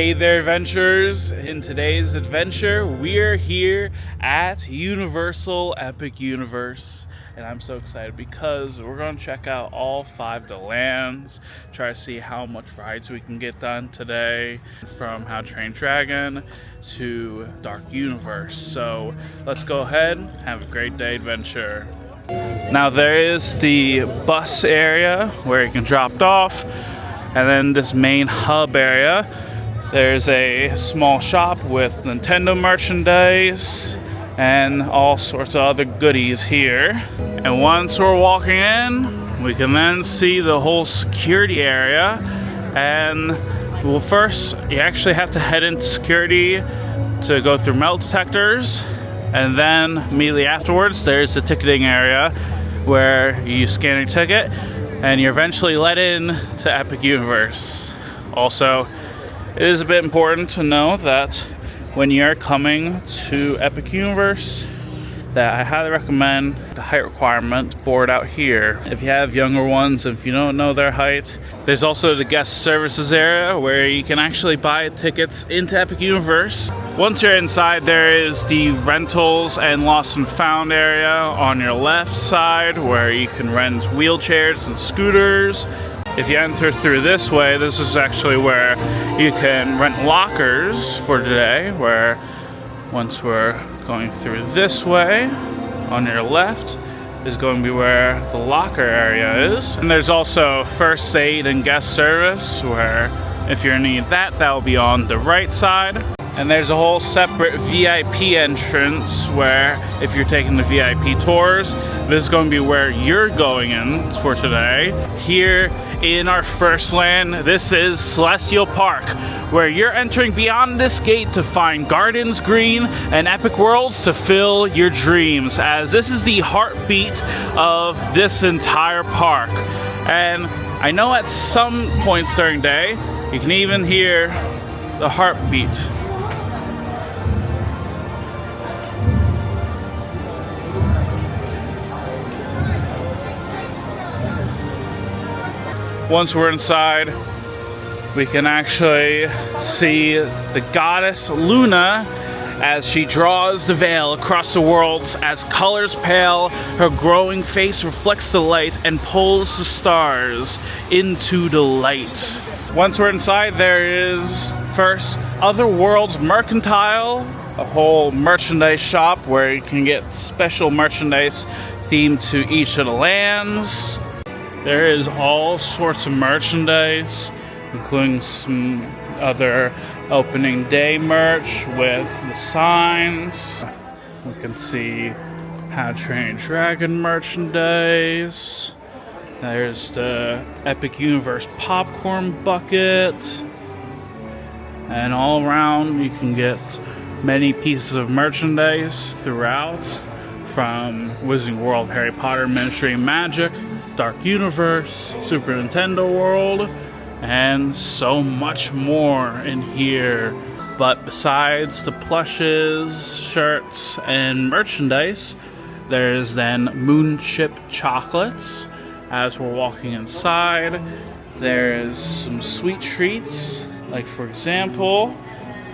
Hey there, adventurers! In today's adventure, we're here at Universal Epic Universe. And I'm so excited because we're going to check out all 5 of the lands, try to see how much rides we can get done today, from How to Train Your Dragon to Dark Universe. So let's go ahead, have a great day adventure. Now there is the bus area where you can drop it off, and then this main hub area. There's a small shop with Nintendo merchandise and all sorts of other goodies here. And once we're walking in, we can then see the whole security area. And well, first you actually have to head into security to go through metal detectors. And then immediately afterwards, there's the ticketing area where you scan your ticket and you're eventually let in to Epic Universe. Also, it is a bit important to know that when you're coming to Epic Universe, that I highly recommend the height requirement board out here. If you have younger ones, if you don't know their height, there's also the guest services area where you can actually buy tickets into Epic Universe. Once you're inside, there is the rentals and lost and found area on your left side where you can rent wheelchairs and scooters. If you enter through this way, this is actually where you can rent lockers for today, where once we're going through this way, on your left is going to be where the locker area is. And there's also first aid and guest service, where if you're in need of that, that will be on the right side. And there's a whole separate VIP entrance where if you're taking the VIP tours, this is going to be where you're going in for today. Here in our first land, this is Celestial Park, where you're entering beyond this gate to find gardens green and epic worlds to fill your dreams, as this is the heartbeat of this entire park. And I know at some points during the day, you can even hear the heartbeat. Once we're inside, we can actually see the goddess Luna as she draws the veil across the worlds. As colors pale, her glowing face reflects the light and pulls the stars into the light. Once we're inside, there is first Other Worlds Mercantile, a whole merchandise shop where you can get special merchandise themed to each of the lands. There is all sorts of merchandise, including some other opening day merch with the signs. We can see How to Train Your Dragon merchandise. There's the Epic Universe popcorn bucket. And all around you can get many pieces of merchandise throughout, from Wizarding World, Harry Potter, Ministry of Magic, Dark Universe, Super Nintendo World, and so much more in here. But besides the plushes, shirts, and merchandise, there's then Moonship chocolates. As we're walking inside, there's some sweet treats, like for example,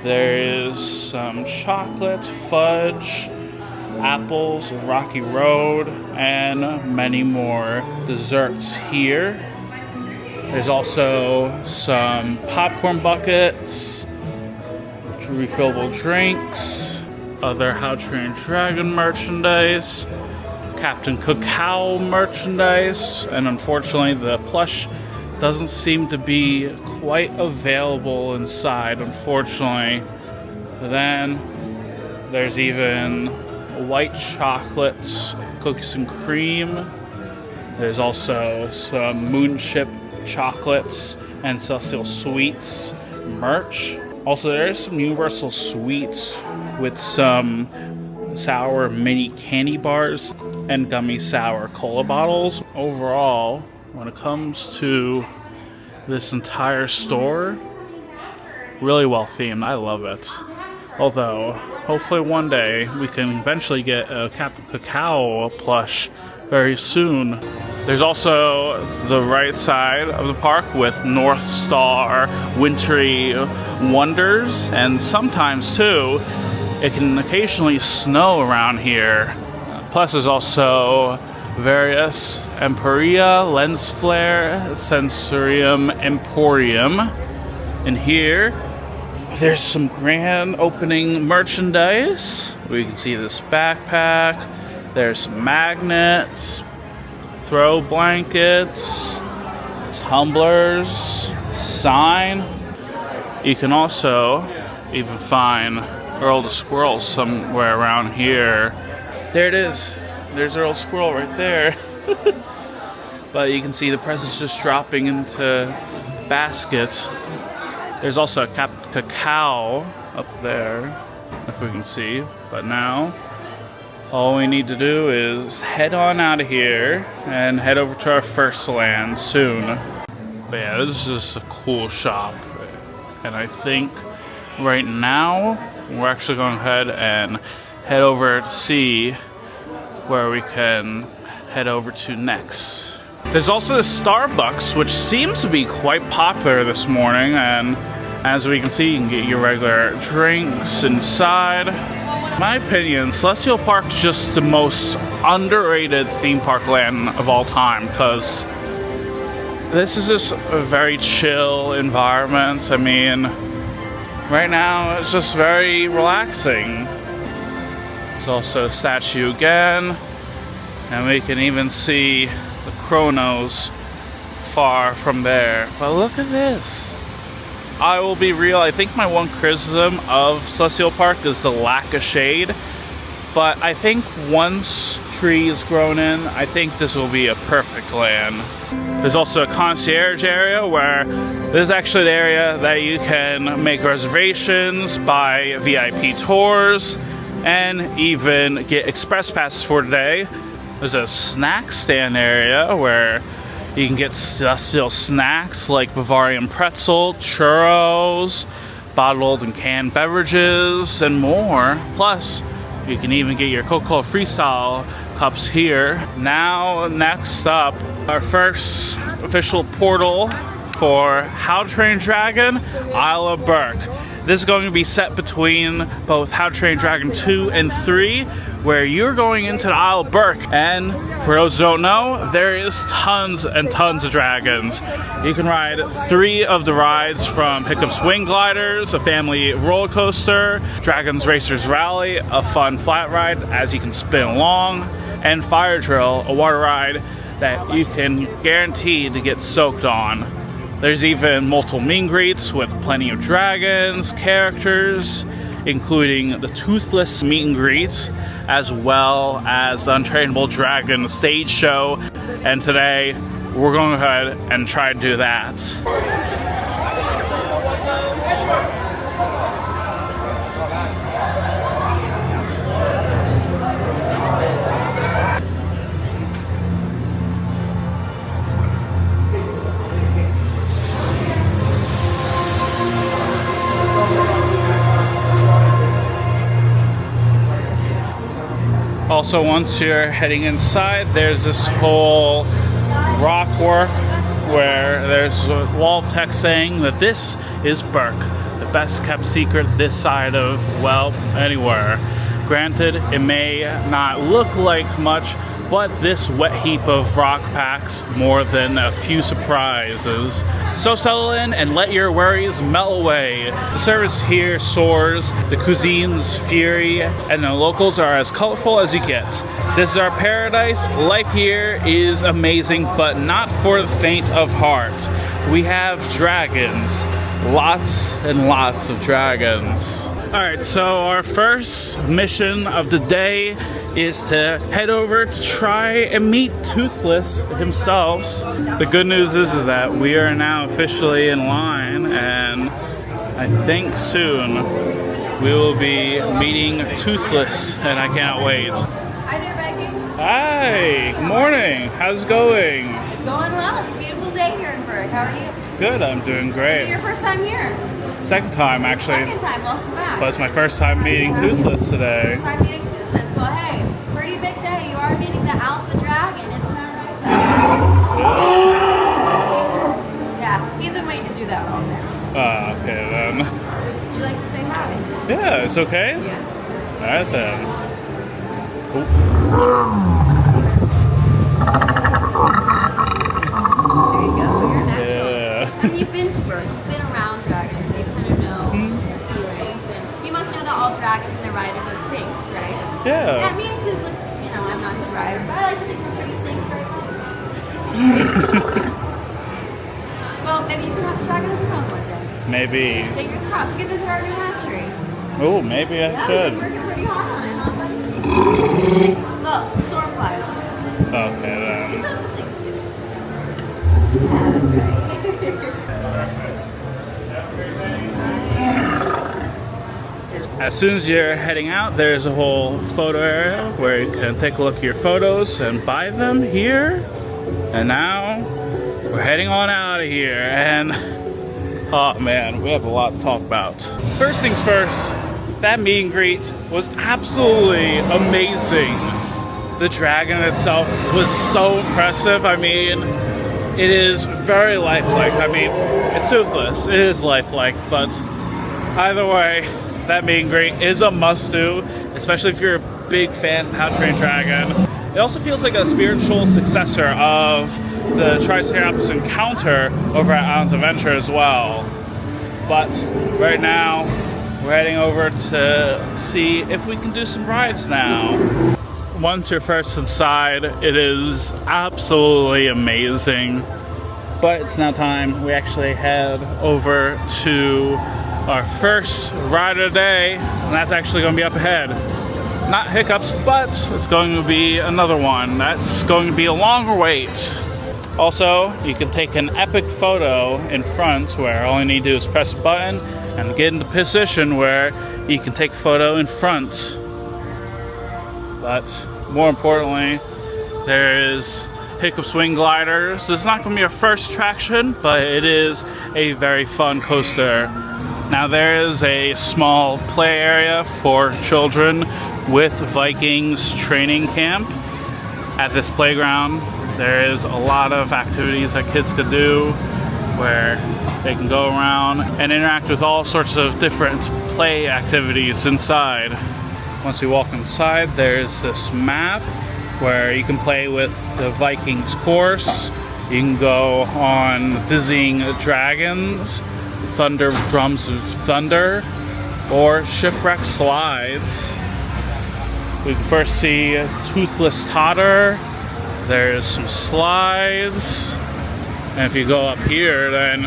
there is some chocolate, fudge, apples, Rocky Road, and many more desserts here. There's also some popcorn buckets, refillable drinks, other How to Train Your Dragon merchandise, Captain Cacao merchandise, and unfortunately the plush doesn't seem to be quite available inside, unfortunately. But then there's even white chocolate cookies and cream. There's also some Moonship chocolates and Celestial Sweets merch. Also, there's some Universal Sweets with some sour mini candy bars and gummy sour cola bottles. Overall, when it comes to this entire store, really well themed. I love it. Although, hopefully one day we can eventually get a Captain Cacao plush very soon. There's also the right side of the park with North Star wintry wonders, and sometimes too, it can occasionally snow around here. Plus there's also various Emporia, Lens Flare, Sensorium, Emporium. And here, there's some grand opening merchandise. We can see this backpack. There's some magnets, throw blankets, tumblers, sign. You can also even find Earl the Squirrel somewhere around here. There it is. There's Earl Squirrel right there. But you can see the presents just dropping into baskets. There's also a cacao up there, if we can see. But now, all we need to do is head on out of here and head over to our first land soon. But yeah, this is just a cool shop. And I think right now, we're actually going ahead and head over to see where we can head over to next. There's also the Starbucks, which seems to be quite popular this morning, and as we can see, you can get your regular drinks inside. In my opinion, Celestial Park is just the most underrated theme park land of all time, because this is just a very chill environment. I mean, right now it's just very relaxing. There's also a statue again, and we can even see the Chronos far from there. But look at this. I will be real, I think my one criticism of Celestial Park is the lack of shade. But I think once trees grown in, I think this will be a perfect land. There's also a concierge area where this is actually the area that you can make reservations, buy VIP tours, and even get express passes for today. There's a snack stand area where you can get Celestial snacks like Bavarian pretzel, churros, bottled and canned beverages, and more. Plus, you can even get your Coca-Cola Freestyle cups here. Now, next up, our first official portal for How to Train Your Dragon, Isle of Berk. This is going to be set between both How to Train Your Dragon 2 and 3, where you're going into the Isle of Berk. And for those who don't know, there is tons and tons of dragons. You can ride 3 of the rides from Hiccup's Wing Gliders, a family roller coaster, Dragon's Racers Rally, a fun flat ride as you can spin along, and Fire Drill, a water ride that you can guarantee to get soaked on. There's even multiple meet and greets with plenty of dragons, characters, including the Toothless meet and greets, as well as the Untrainable Dragon stage show. And today, we're going ahead and try to do that. Also, once you're heading inside, there's this whole rock work where there's a wall of text saying that this is Berk, the best kept secret this side of, well, anywhere. Granted, it may not look like much, but this wet heap of rock packs more than a few surprises. So settle in and let your worries melt away. The service here soars, the cuisine's fury, and the locals are as colorful as you get. This is our paradise. Life here is amazing, but not for the faint of heart. We have dragons. Lots and lots of dragons. Alright, so our first mission of the day is to head over to try and meet Toothless himself. The good news is that we are now officially in line, and I think soon we will be meeting Toothless, and I cannot wait. Hi there, Becky. Hi, good morning. How's it going? It's going well. It's a beautiful day here in Berk. How are you? Good, I'm doing great. Is it your first time here? Second time, actually. Second time, welcome back. But it's my first time meeting Toothless today. First time meeting Toothless. Well, hey, pretty big day. You are meeting the Alpha Dragon, isn't that right? Yeah, he's been waiting to do that all day. Okay then. you like to say hi? Yeah, it's okay. Yeah. All right then. There you go. You're natural. Yeah. And you've been around dragons, so you kind of know their feelings. And you must know that all dragons and their riders are syncs, right? Yeah. Yeah, me and Toothless, you know, I'm not his rider, but I like to think we're pretty synced right now. Well, maybe you can have a dragon of your own one day. Maybe. Fingers crossed. You can visit our new hatchery. Oh, maybe I Yeah, should. we've been working pretty hard on it, huh, buddy? Well, Stormfly also. Okay then. You've done some things too. Yeah, that's right. As soon as you're heading out, there's a whole photo area where you can take a look at your photos and buy them here. And now we're heading on out of here. And oh man, we have a lot to talk about. First things first, that meet and greet was absolutely amazing. The dragon itself was so impressive. I mean, it is very lifelike. I mean, it's toothless, it is lifelike, but either way, that meet and greet is a must-do, especially if you're a big fan of How to Train Your Dragon. It also feels like a spiritual successor of the Triceratops encounter over at Islands of Adventure as well. But right now, we're heading over to see if we can do some rides now. Once you're first inside, it is absolutely amazing. But it's now time we actually head over to our first ride of the day, and that's actually going to be up ahead. Not hiccups, but it's going to be another one. That's going to be a longer wait. Also, you can take an epic photo in front where all you need to do is press a button and get into position where you can take a photo in front. But more importantly, there is Hiccup Swing Gliders. This is not going to be our first attraction, but it is a very fun coaster. Now there is a small play area for children with Vikings training camp at this playground. There is a lot of activities that kids could do where they can go around and interact with all sorts of different play activities inside. Once you walk inside, there's this map where you can play with the Vikings course. You can go on Dizzying Dragons, Thunder Drums of Thunder, or Shipwreck Slides. We can first see Toothless Totter. There's some slides. And if you go up here, then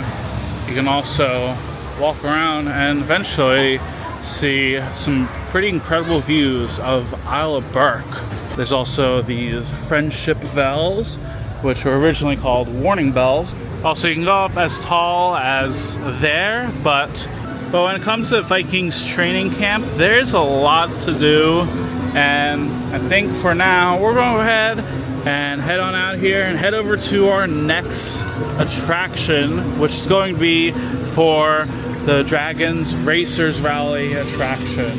you can also walk around and eventually see some pretty incredible views of Isle of Burke. There's also these friendship bells, which were originally called warning bells. Also, you can go up as tall as there, but when it comes to Vikings training camp, there's a lot to do. And I think for now, we're going to go ahead and head on out here and head over to our next attraction, which is going to be for the Dragons Racers Rally attraction.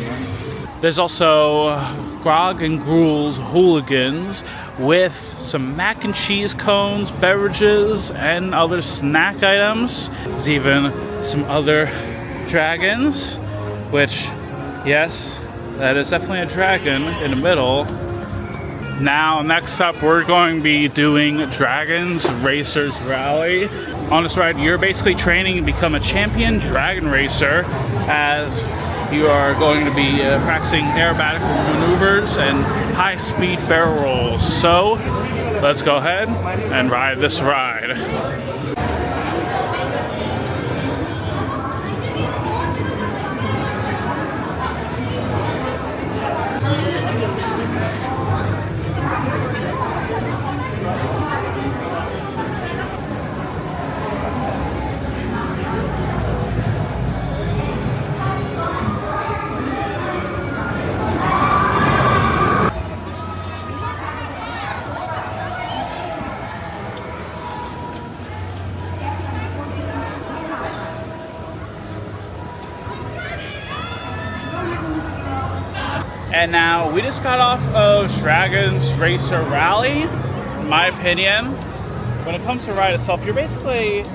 There's also Grog and Gruel's Hooligans with some mac and cheese cones, beverages, and other snack items. There's even some other dragons, which, yes, that is definitely a dragon in the middle. Now, next up, we're going to be doing Dragons Racers Rally. On this ride, you're basically training to become a champion dragon racer, as you are going to be practicing aerobatic maneuvers and high-speed barrel rolls. So, let's go ahead and ride this ride. And now we just got off of Dragons Racer Rally. In my opinion, when it comes to the ride itself, you're basically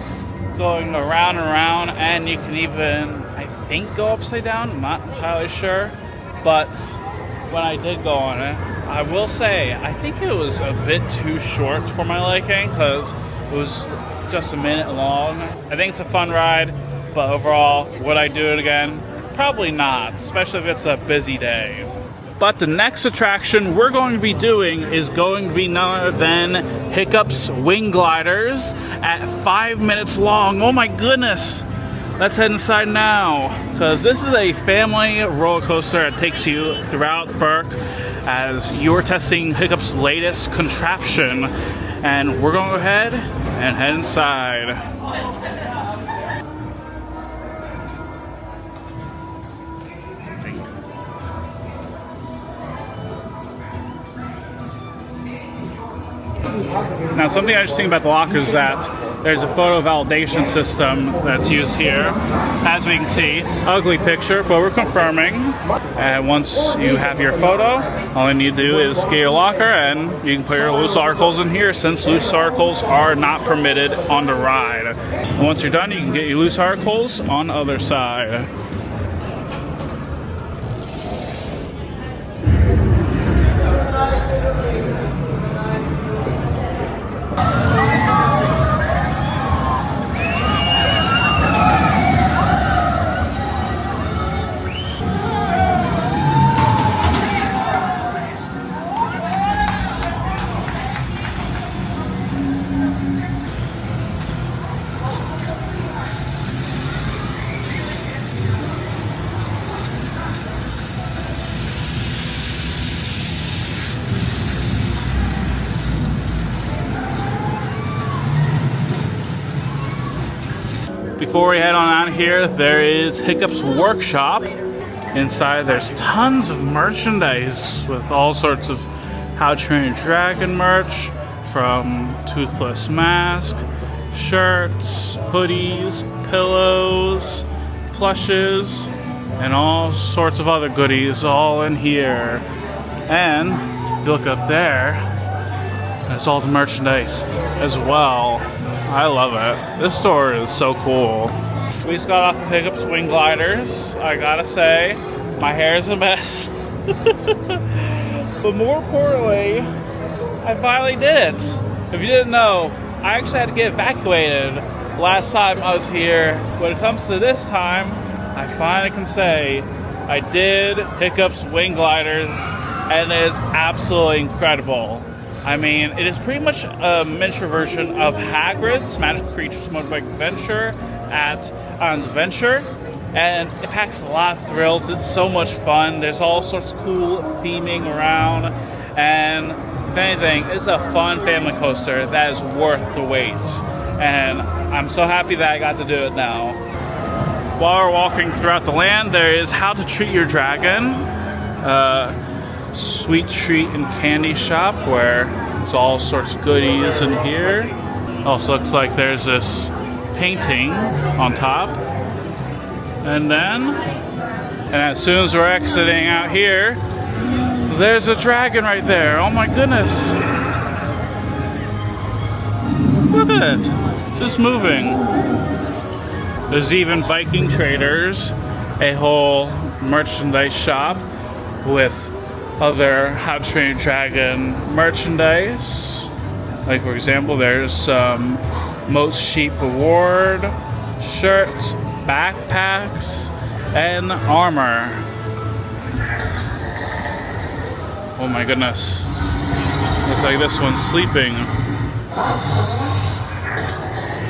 going around and around, and you can even, I think go upside down. I'm not entirely sure. But when I did go on it, I will say, I think it was a bit too short for my liking because it was just a minute long. I think it's a fun ride, but overall, would I do it again? Probably not, especially if it's a busy day. But the next attraction we're going to be doing is going to be none other than Hiccup's Wing Gliders at 5 minutes long. Oh my goodness! Let's head inside now, because this is a family roller coaster that takes you throughout Burke as you're testing Hiccup's latest contraption. And we're going to go ahead and head inside. Now, something interesting about the lockers is that there's a photo validation system that's used here. As we can see, ugly picture, but we're confirming. And once you have your photo, all you need to do is get your locker and you can put your loose articles in here, since loose articles are not permitted on the ride. And once you're done, you can get your loose articles on the other side. Before we head on out here, there is Hiccup's Workshop. Inside there's tons of merchandise with all sorts of How to Train Your Dragon merch, from Toothless Mask, shirts, hoodies, pillows, plushes, and all sorts of other goodies all in here. And if you look up there, there's all the merchandise as well. I love it. This store is so cool. We just got off of Hiccup's Wing Gliders. I gotta say, my hair is a mess. But more importantly, I finally did it. If you didn't know, I actually had to get evacuated last time I was here. When it comes to this time, I finally can say I did Hiccup's Wing Gliders, and it is absolutely incredible. I mean, it is pretty much a miniature version of Hagrid's Magical Creatures Motorbike Adventure at Islands Adventure, and it packs a lot of thrills. It's so much fun. There's all sorts of cool theming around, and if anything, it's a fun family coaster that is worth the wait. And I'm so happy that I got to do it now. While we're walking throughout the land, there is How to Treat Your Dragon, sweet treat and candy shop where there's all sorts of goodies in here. Also looks like there's this painting on top. And as soon as we're exiting out here, there's a dragon right there. Oh my goodness. Look at it, just moving. There's even Viking Traders, a whole merchandise shop with other How to Train Your Dragon merchandise. Like, for example, there's Most Sheep Award, shirts, backpacks, and armor. Oh my goodness. Looks like this one's sleeping.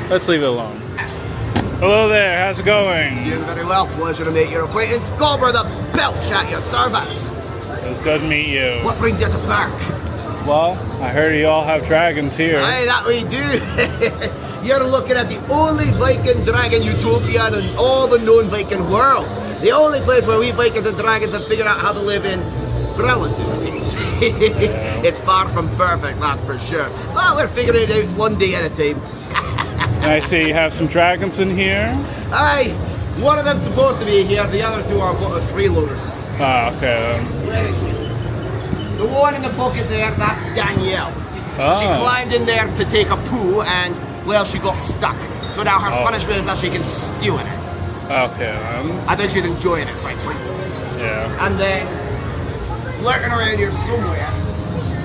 Let's leave it alone. Hello there, how's it going? Doing very well. Pleasure to make your acquaintance. Gobber the Belch at your service. It was good to meet you. What brings you to Burke? Well, I heard you all have dragons here. Aye, that we do. You're looking at the only Viking dragon utopia in all the known Viking world. The only place where we Vikings and dragons have figured out how to live in relative peace. It's far from perfect, that's for sure. But we're figuring it out one day at a time. And I see you have some dragons in here. Aye, one of them's supposed to be here, the other two are freeloaders. Ah, okay. The one in the bucket there, that's Danielle. Oh. She climbed in there to take a poo and, well, she got stuck. So now her Oh. punishment is that she can stew in it. Okay. I think she's enjoying it, frankly. Yeah. And then, lurking around here somewhere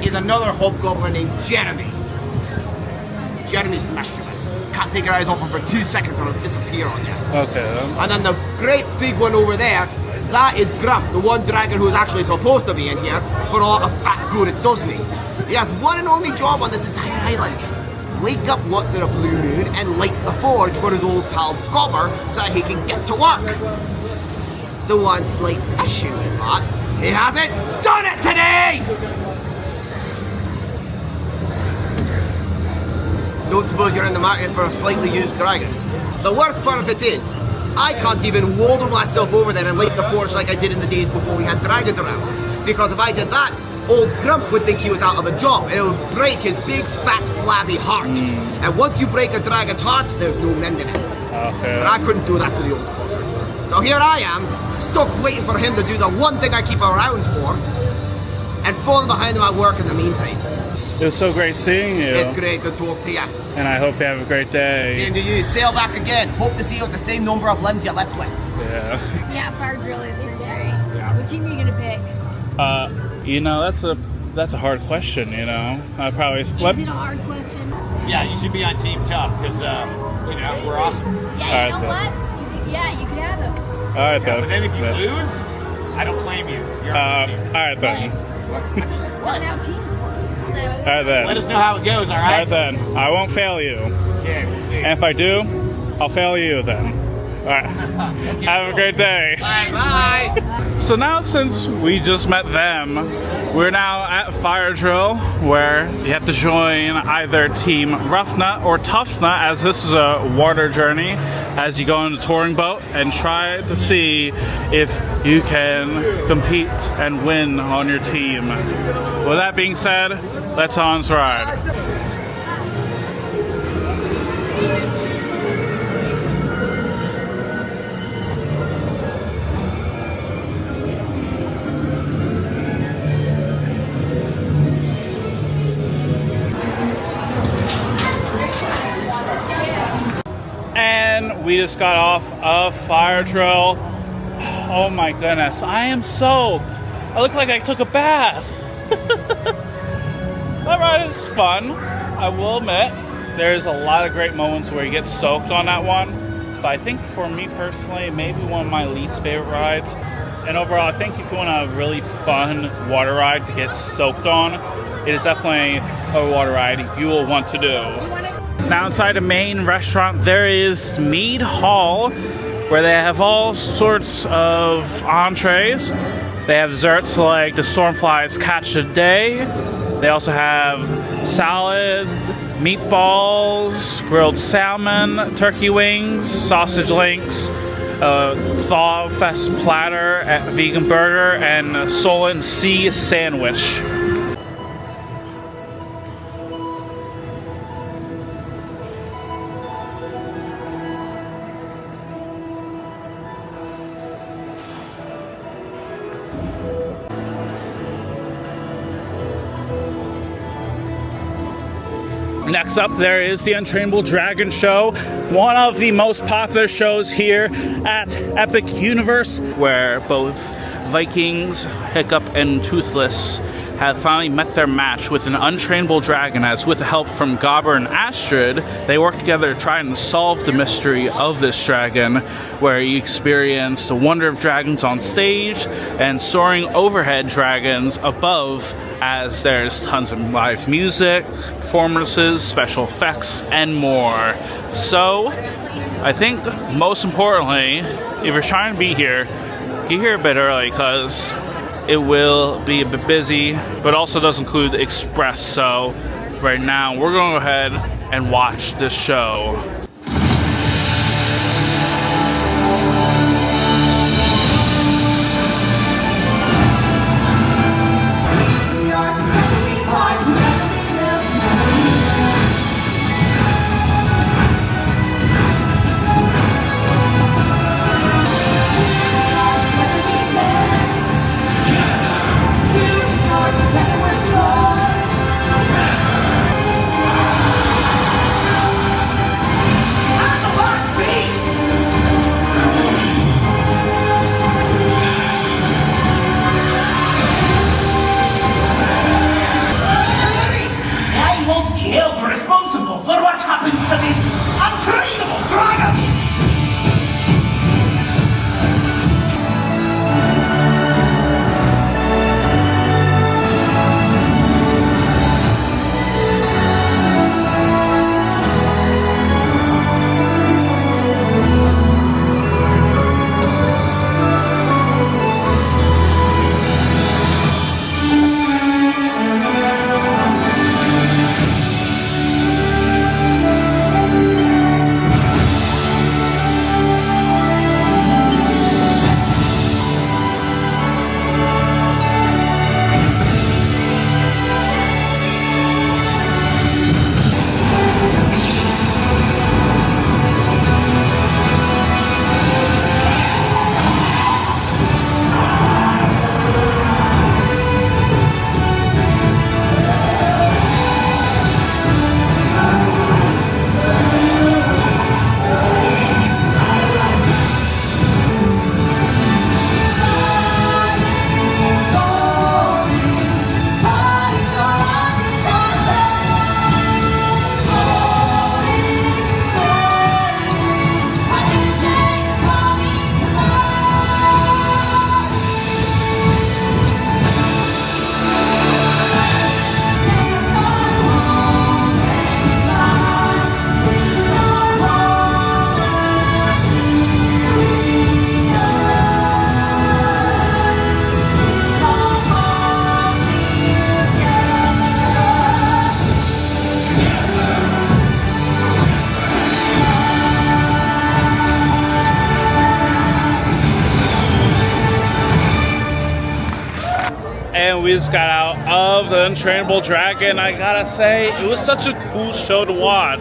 is another hobgoblin named Jeremy. Jeremy's mischievous. Can't take your eyes off him for 2 seconds or he'll disappear on you. Okay. And then the great big one over there, that is Grump, the one dragon who's actually supposed to be in here for all the fat good it doesn't he? He has one and only job on this entire island. Wake up once in a blue moon and light the forge for his old pal Gobber so that he can get to work. The one slight issue in that, he hasn't done it today! Don't suppose you're in the market for a slightly used dragon. The worst part of it is, I can't even waddle myself over there and light the forge like I did in the days before we had dragons around. Because if I did that, old Grump would think he was out of a job and it would break his big, fat, flabby heart. And once you break a dragon's heart, there's no mending it. Okay. But I couldn't do that to the old fucker. So here I am, stuck waiting for him to do the one thing I keep around for, and falling behind him at work in the meantime. It was so great seeing you. It's great to talk to you. And I hope you have a great day. Same to you. Sail back again. Hope to see you with the same number of limbs you left with. Yeah. Yeah, fire drill is pretty great. Yeah. What team are you gonna pick? You know, that's a hard question, you know. I probably Is it a hard question? Yeah, you should be on Team Tough because, we're awesome. Yeah, you All know right, what? Yeah, you could have him. All right, then. But then if you lose, I don't claim you. You're on the team. all right, then. I'm just filling out teams for him. All right, then. Let us know how it goes, all All right? right, then. I won't fail you. Yeah, we'll see. And if I do, I'll fail you then. All right. Have a great day. Bye. So now, since we just met them, we're now at Fire Drill, where you have to join either Team Rough Nut or Tough Nut, as this is a water journey, as you go on a touring boat and try to see if you can compete and win on your team. With that being said, let's on this ride. And we just got off of Fire Drill. Oh my goodness, I am soaked. I look like I took a bath. That ride is fun, I will admit. There's a lot of great moments where you get soaked on that one. But I think for me personally, maybe one of my least favorite rides. And overall, I think if you want a really fun water ride to get soaked on, it is definitely a water ride you will want to do. Now inside the main restaurant, there is Mead Hall, where they have all sorts of entrees. They have desserts like the Stormfly's Catch a Day. They also have salad, meatballs, grilled salmon, turkey wings, sausage links, Thaw Fest platter, a vegan burger, and Solent Sea sandwich. Next up, there is the Untrainable Dragon Show, one of the most popular shows here at Epic Universe, where both Vikings, Hiccup, and Toothless have finally met their match with an untrainable dragon, as with the help from Gobber and Astrid, they work together to try and solve the mystery of this dragon, where you experience the wonder of dragons on stage and soaring overhead dragons above, as there's tons of live music, performances, special effects, and more. So, I think most importantly, if you're trying to be here, get here a bit early, because it will be a bit busy, but also does include the Express. So right now we're going to go ahead and watch this show. and we just got out of the Untrainable Dragon. I gotta say, it was such a cool show to watch.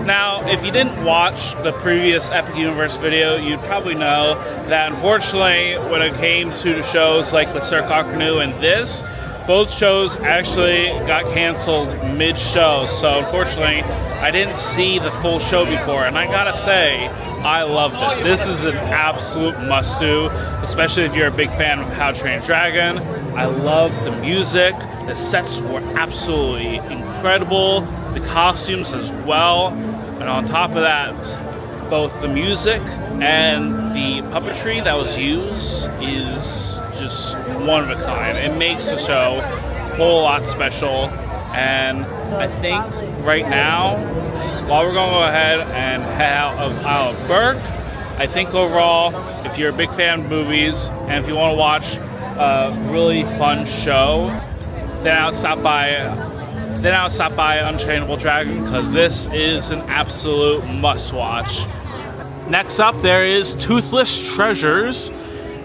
Now, if you didn't watch the previous Epic Universe video, you'd probably know that unfortunately, when it came to the shows like the Cirque du Canoe and this, both shows actually got canceled mid-show. So unfortunately, I didn't see the full show before, and I gotta say, I loved it. This is an absolute must-do, especially if you're a big fan of How to Train Your Dragon. I loved the music. The sets were absolutely incredible. The costumes as well. And on top of that, both the music and the puppetry that was used is just one of a kind. It makes the show a whole lot special. And I think right now, while we're going to go ahead and head out of Isle of Berk, I think overall, if you're a big fan of movies and if you want to watch a really fun show, then I'll stop by Untrainable Dragon, because this is an absolute must-watch. Next up, there is Toothless Treasures.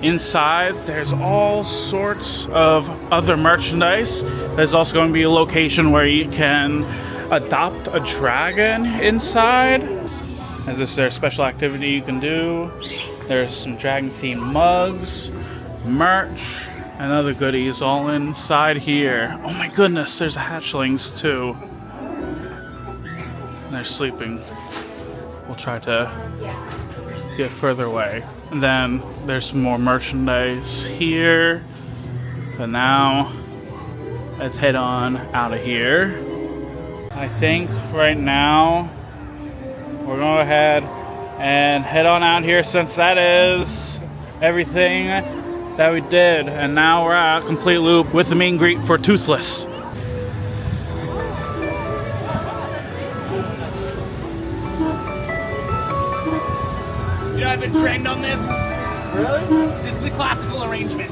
Inside, there's all sorts of other merchandise. There's also going to be a location where you can adopt a dragon inside. As this is their special activity you can do. There's some dragon-themed mugs, merch, and other goodies all inside here. Oh my goodness, there's hatchlings too. They're sleeping. We'll try to get further away. And then there's some more merchandise here. But now, let's head on out of here. I think right now, we're gonna go ahead and head on out here, since that is everything that we did. And now we're at a complete loop with the meet and greet for Toothless. You know, I've been trained on this. Really? This is the classical arrangement.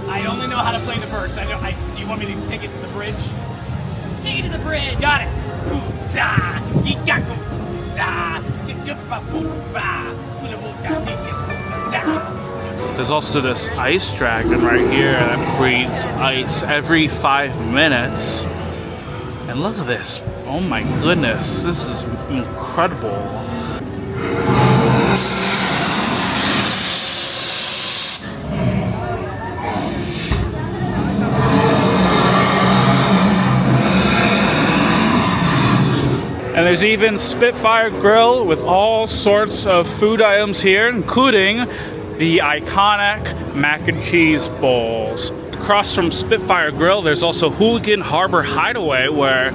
I only know how to play the verse. Do you want me to take it to the bridge? Take it to the bridge. Got it. There's also this ice dragon right here that breathes ice every 5 minutes. And look at this. Oh my goodness, this is incredible. And there's even Spitfire Grill with all sorts of food items here, including the iconic mac and cheese bowls. Across from Spitfire Grill, there's also Hooligan Harbor Hideaway, where,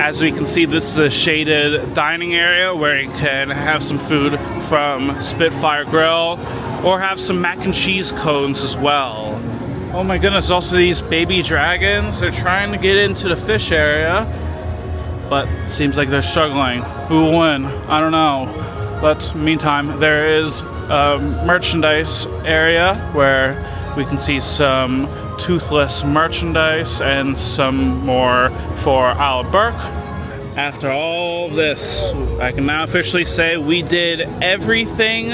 as we can see, this is a shaded dining area where you can have some food from Spitfire Grill or have some mac and cheese cones as well. Oh my goodness, also these baby dragons. They're trying to get into the fish area, but seems like they're struggling. Who will win? I don't know. But meantime, there is a merchandise area where we can see some Toothless merchandise and some more for Isle of Berk. After all this, I can now officially say we did everything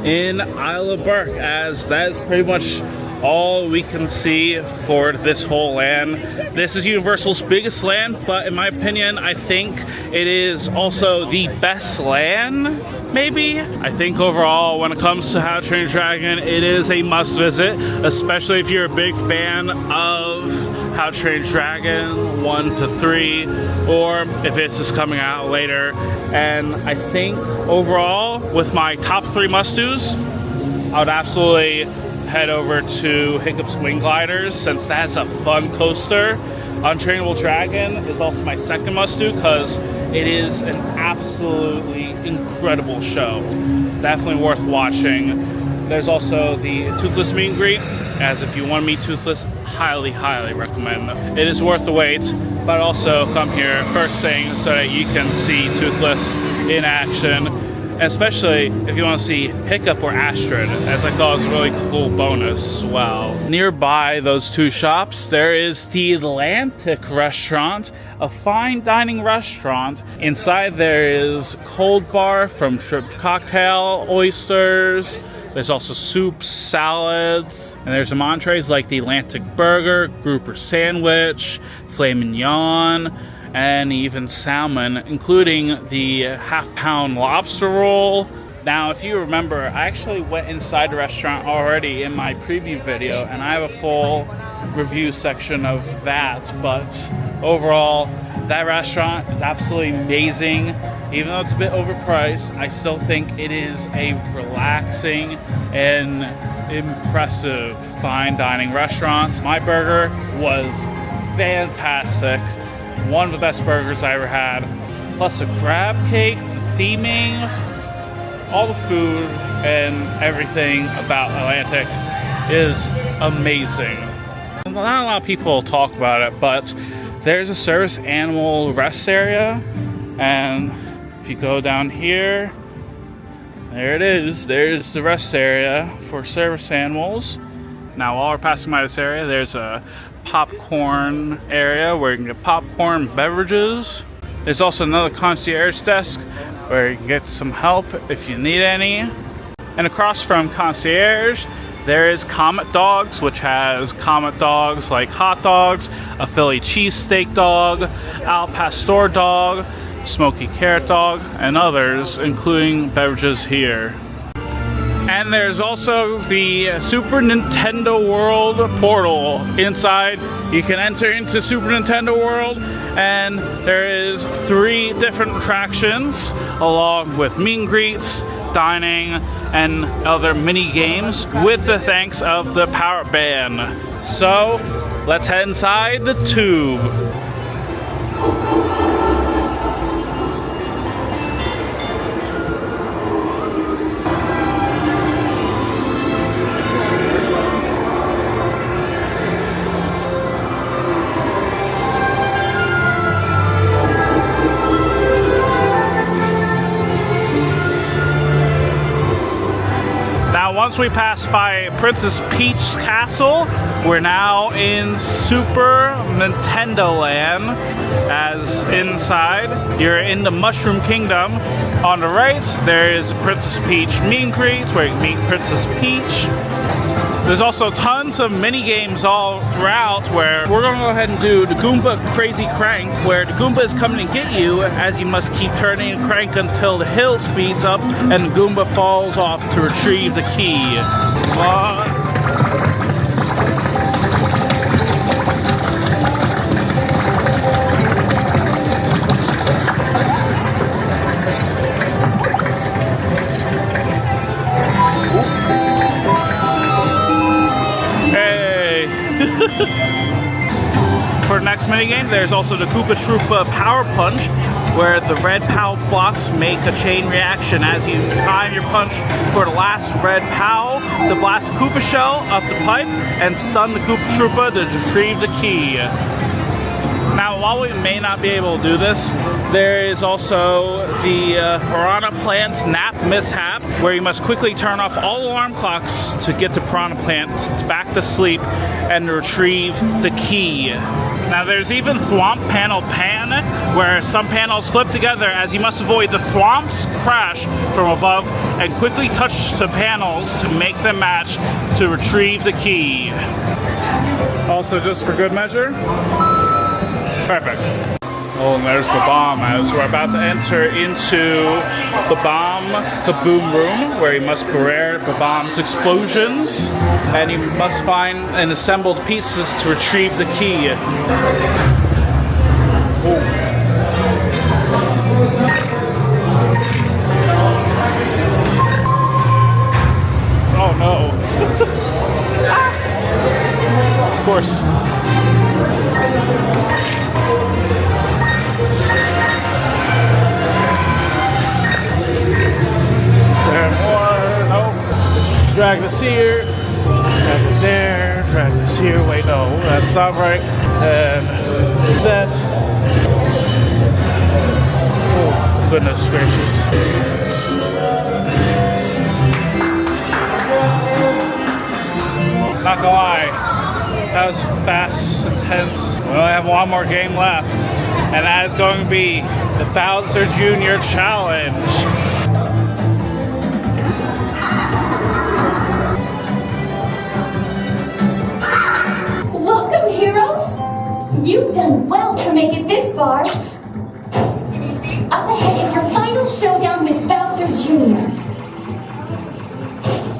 in Isle of Berk, as that is pretty much all we can see for this whole land. This is Universal's biggest land, but in my opinion, I think it is also the best land, maybe? I think overall, when it comes to How to Train Your Dragon, it is a must visit, especially if you're a big fan of How to Train Your Dragon 1 to 3, or if it's just coming out later. And I think overall, with my top 3 must-dos, I would absolutely head over to Hiccup's Wing Gliders, since that's a fun coaster. Untrainable Dragon is also my second must-do, because it is an absolutely incredible show. Definitely worth watching. There's also the Toothless meet and greet, as if you want to meet Toothless, highly, highly recommend. It is worth the wait, but also come here first thing so that you can see Toothless in action. especially if you want to see Hiccup or Astrid, as I thought was a really cool bonus as well. Nearby those two shops, there is the Atlantic restaurant, a fine dining restaurant. Inside there is cold bar from shrimp cocktail, oysters. There's also soups, salads, and there's some entrees like the Atlantic burger, grouper sandwich, filet mignon, and even salmon, including the half-pound lobster roll. Now, if you remember, I actually went inside the restaurant already in my preview video, and I have a full review section of that, but overall, that restaurant is absolutely amazing. Even though it's a bit overpriced, I still think it is a relaxing and impressive fine dining restaurant. My burger was fantastic. One of the best burgers I ever had. Plus the crab cake, the theming, all the food and everything about Atlantic is amazing. Not a lot of people talk about it, but there's a service animal rest area, and if you go down here, there it is. There's the rest area for service animals. Now, while we're passing by this area, there's a popcorn area where you can get popcorn beverages. There's also another concierge desk where you can get some help if you need any. And across from concierge, there is Comet Dogs, which has Comet Dogs like hot dogs, a Philly cheesesteak dog, Al Pastor dog, smoky carrot dog, and others, including beverages here. And there's also the Super Nintendo World portal. Inside, you can enter into Super Nintendo World, and there is 3 different attractions, along with meet and greets, dining, and other mini games, with the thanks of the Power Band. So, let's head inside the tube. Once we pass by Princess Peach Castle, we're now in Super Nintendo Land. As inside, you're in the Mushroom Kingdom. On the right, there is Princess Peach meet and greet, where you can meet Princess Peach. There's also tons of mini games all throughout, where we're going to go ahead and do the Goomba Crazy Crank, where the Goomba is coming to get you, as you must keep turning and crank until the hill speeds up and the Goomba falls off to retrieve the key. For the next minigame, there's also the Koopa Troopa Power Punch, where the red POW blocks make a chain reaction. As you time your punch for the last red POW to blast Koopa Shell up the pipe and stun the Koopa Troopa to retrieve the key. Now, while we may not be able to do this, there is also the Piranha Plant Nap Mishap, where you must quickly turn off all alarm clocks to get the Piranha Plant back to sleep and retrieve the key. Now, there's even Thwomp Panel Pan, where some panels flip together as you must avoid the Thwomps crash from above and quickly touch the panels to make them match to retrieve the key. Also, just for good measure, perfect. Oh, and there's the bomb as we're about to enter into the bomb kaboom room, where you must prepare the bomb's explosions, and you must find and assemble the pieces to retrieve the key. Oh. Oh no. Of course. Drag this here, drag it there, drag this here. Wait, no, that's not right. And that. Oh, goodness gracious. gonna lie, that was fast, intense. We only have one more game left, and that is going to be the Bowser Jr. Challenge. Welcome, heroes! You've done well to make it this far. Up ahead is your final showdown with Bowser Jr.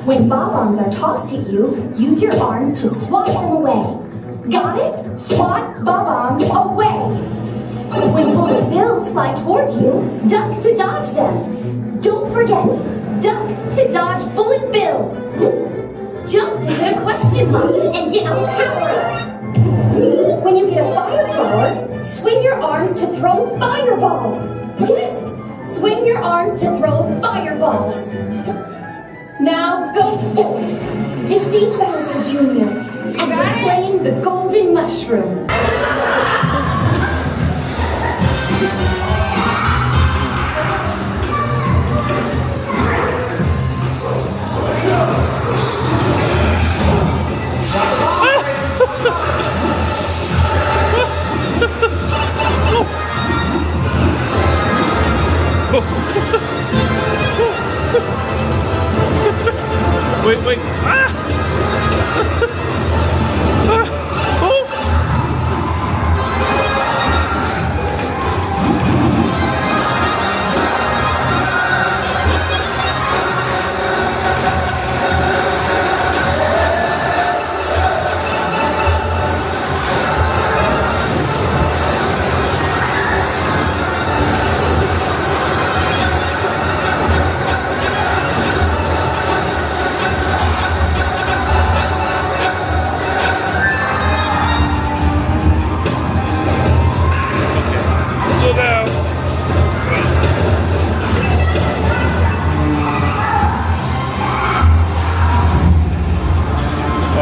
When bob-ombs are tossed at you, use your arms to swat them away. Got it? Swat bob-ombs away. When bullet bills fly toward you, duck to dodge them. Don't forget, duck to dodge bullet bills. Jump to hit a question mark and get a power up. When you get a fire thrower, swing your arms to throw fireballs. Yes! Swing your arms to throw fireballs. Now go forth. Defeat Bowser Jr. and reclaim the golden mushroom. Wait. Ah! Oh!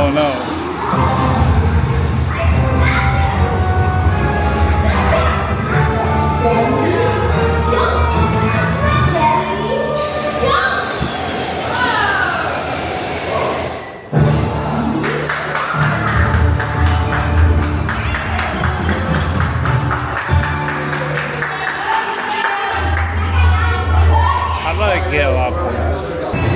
Oh no. How about I give up?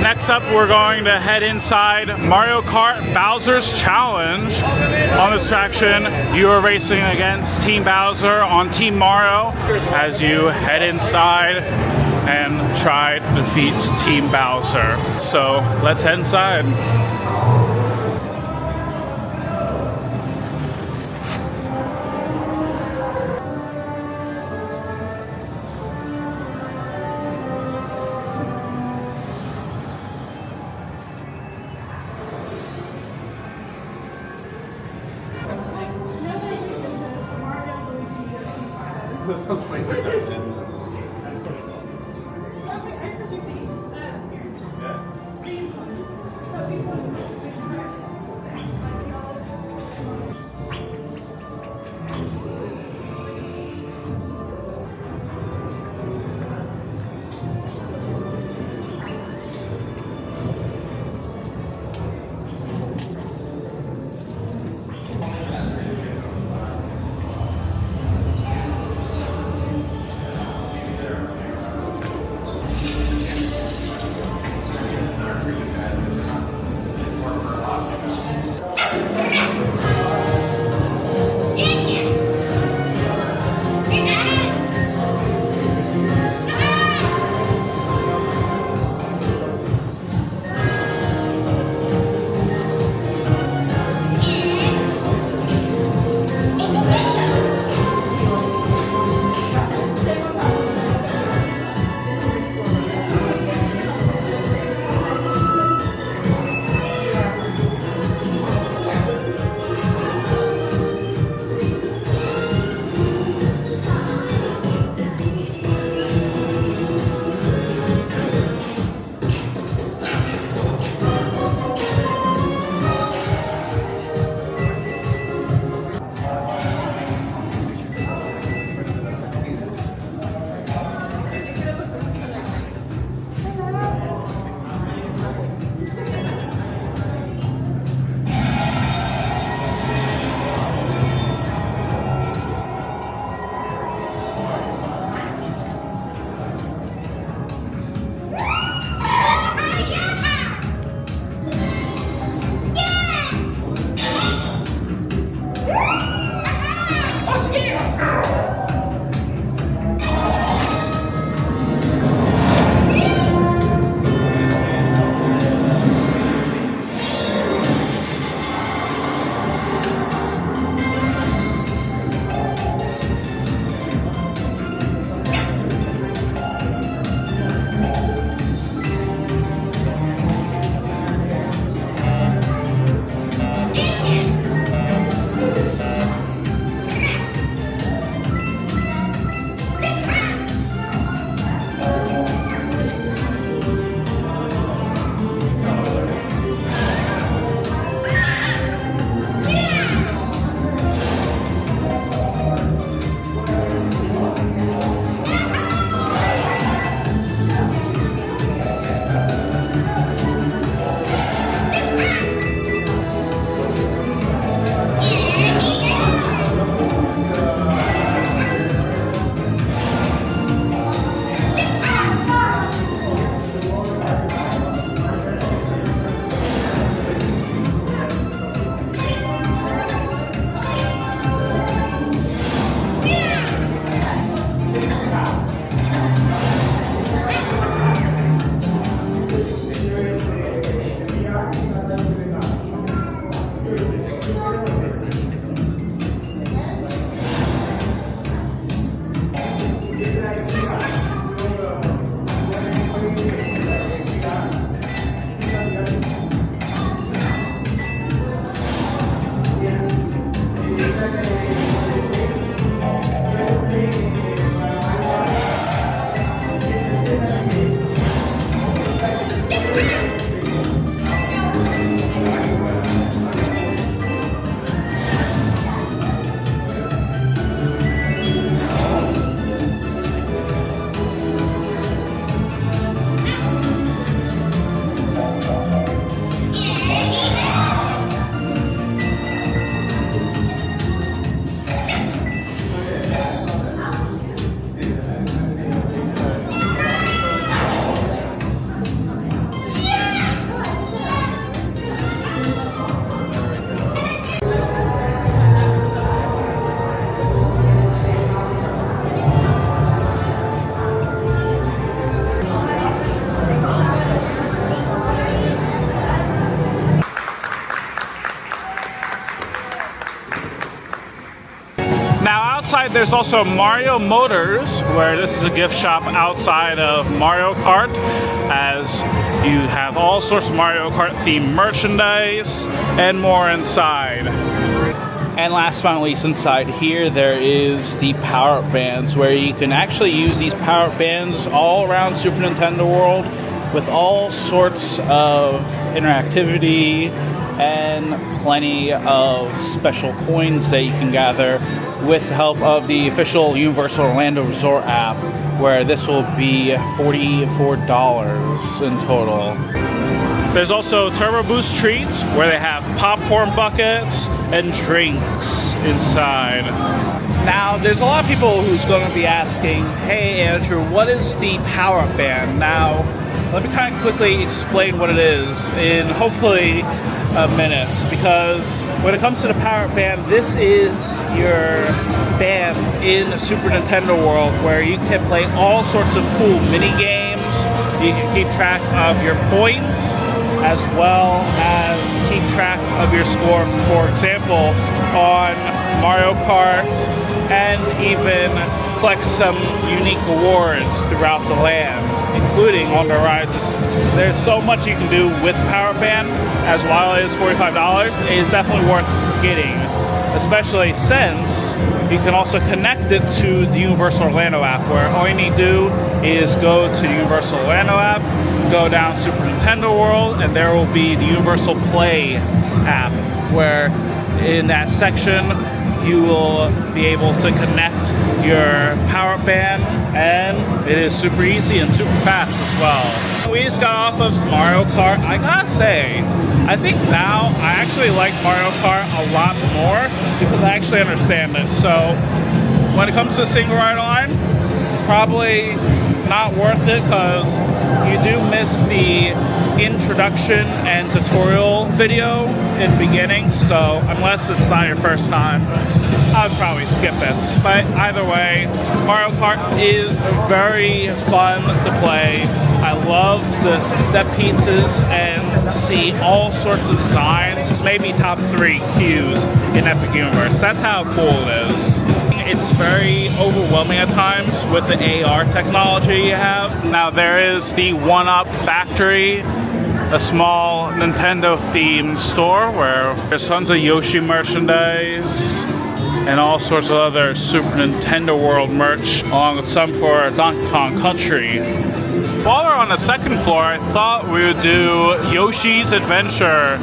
Next up, we're going to head inside Mario Kart Bowser's Challenge. On this traction, you are racing against Team Bowser on Team Mario as you head inside and try to defeat Team Bowser. So let's head inside. there's also Mario Motors, where this is a gift shop outside of Mario Kart, as you have all sorts of Mario Kart themed merchandise and more inside. And last but not least, inside here there is the power bands, where you can actually use these power bands all around Super Nintendo World with all sorts of interactivity and plenty of special coins that you can gather with the help of the official Universal Orlando Resort app, where this will be $44 in total. There's also Turbo Boost treats, where they have popcorn buckets and drinks inside. Now, there's a lot of people who's going to be asking, hey Andrew, what is the power band? Now, let me kind of quickly explain what it is in hopefully a minute, because when it comes to the power band, this is your band in Super Nintendo World, where you can play all sorts of cool mini games. You can keep track of your points, as well as keep track of your score, for example, on Mario Kart, and even collect some unique awards throughout the land, including on the rides. There's so much you can do with Power Band, as while it is $45, it is definitely worth getting, especially since you can also connect it to the Universal Orlando app, where all you need to do is go to the Universal Orlando app, go down Super Nintendo World, and there will be the Universal Play app, where in that section you will be able to connect your power band, and it is super easy and super fast as well. We just got off of Mario Kart. I gotta say, I think now I actually like Mario Kart a lot more because I actually understand it. So when it comes to single rider line, probably not worth it, because you do miss the introduction and tutorial video in the beginning. So unless it's not your first time, I would probably skip it. But either way, Mario Kart is very fun to play. I love the set pieces and see all sorts of designs. It's maybe top 3 queues in Epic Universe. That's how cool it is. It's very overwhelming at times with the AR technology you have. Now there is the 1-Up Factory, a small Nintendo themed store where there's tons of Yoshi merchandise and all sorts of other Super Nintendo World merch, along with some for Donkey Kong Country. While we're on the second floor, I thought we would do Yoshi's Adventure,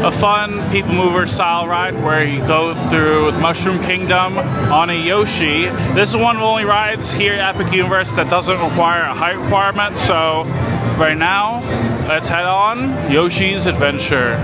a fun people mover style ride where you go through Mushroom Kingdom on a Yoshi. This is one of the only rides here at Epic Universe that doesn't require a height requirement, so right now, let's head on Yoshi's Adventure.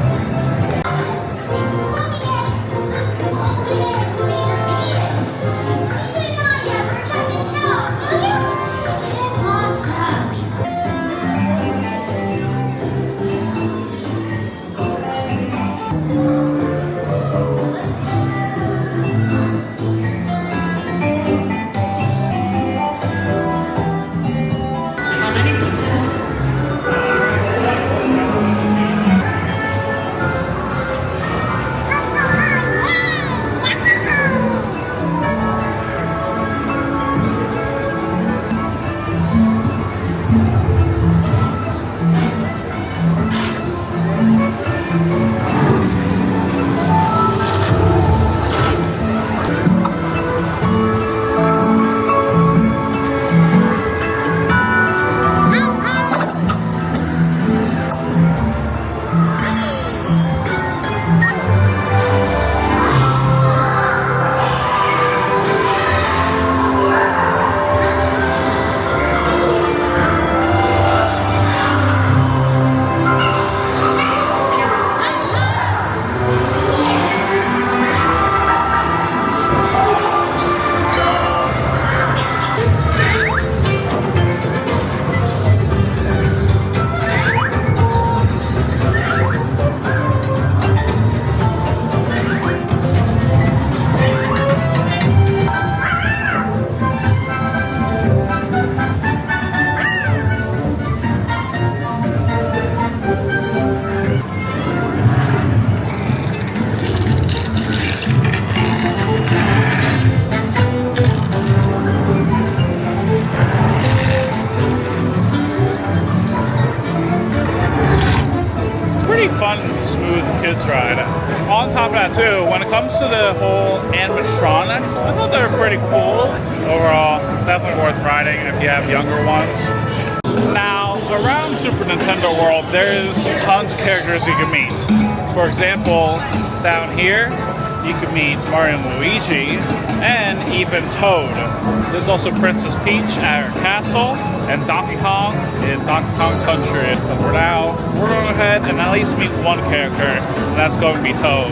kids ride. On top of that too, when it comes to the whole animatronics, I thought they were pretty cool. Overall, definitely worth riding if you have younger ones. Now, around Super Nintendo World, there's tons of characters you can meet. For example, down here, you can meet Mario and Luigi, and even Toad. There's also Princess Peach at her castle, and Donkey Kong in Donkey Kong Country. But for now, we're going to go ahead and at least meet one character, and that's going to be Toad.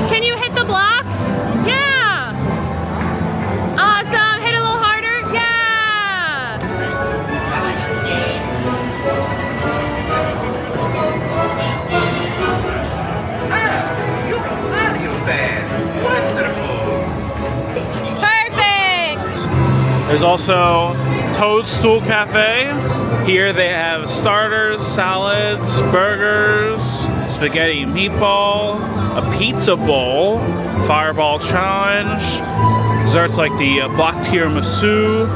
Can you hit the blocks? Yeah! Awesome! Hit a little harder? Yeah! You're a Mario fan. Wonderful. Perfect! There's also Toadstool Cafe. Here they have starters, salads, burgers, spaghetti and meatball, a pizza bowl, fireball challenge, desserts like the black tiramisu,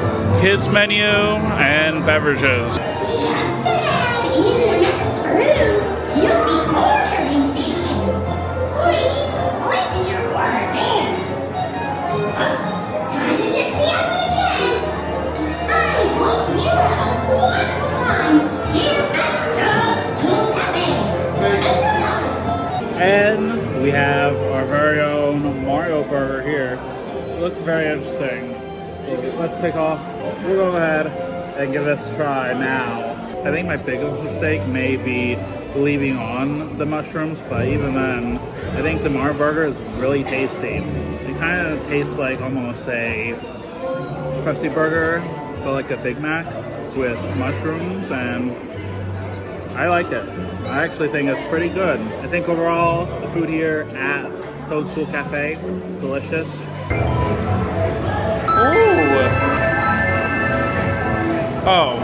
kids menu, and beverages. Just ahead, in the next room, you'll see more herding stations. Please place your order there. Time to check the outlet again. I hope you have a wonderful time here at Toadstool Cafe. Until then. And we have our very own Mario burger here. It looks very interesting. Let's take off. We'll go ahead and give this a try now. I think my biggest mistake may be leaving on the mushrooms, but even then, I think the Mario burger is really tasty. It kind of tastes like almost a crusty burger, but like a Big Mac with mushrooms, and I like it. I actually think it's pretty good. I think overall, the food here at Toadstool Cafe, delicious. Ooh! Oh.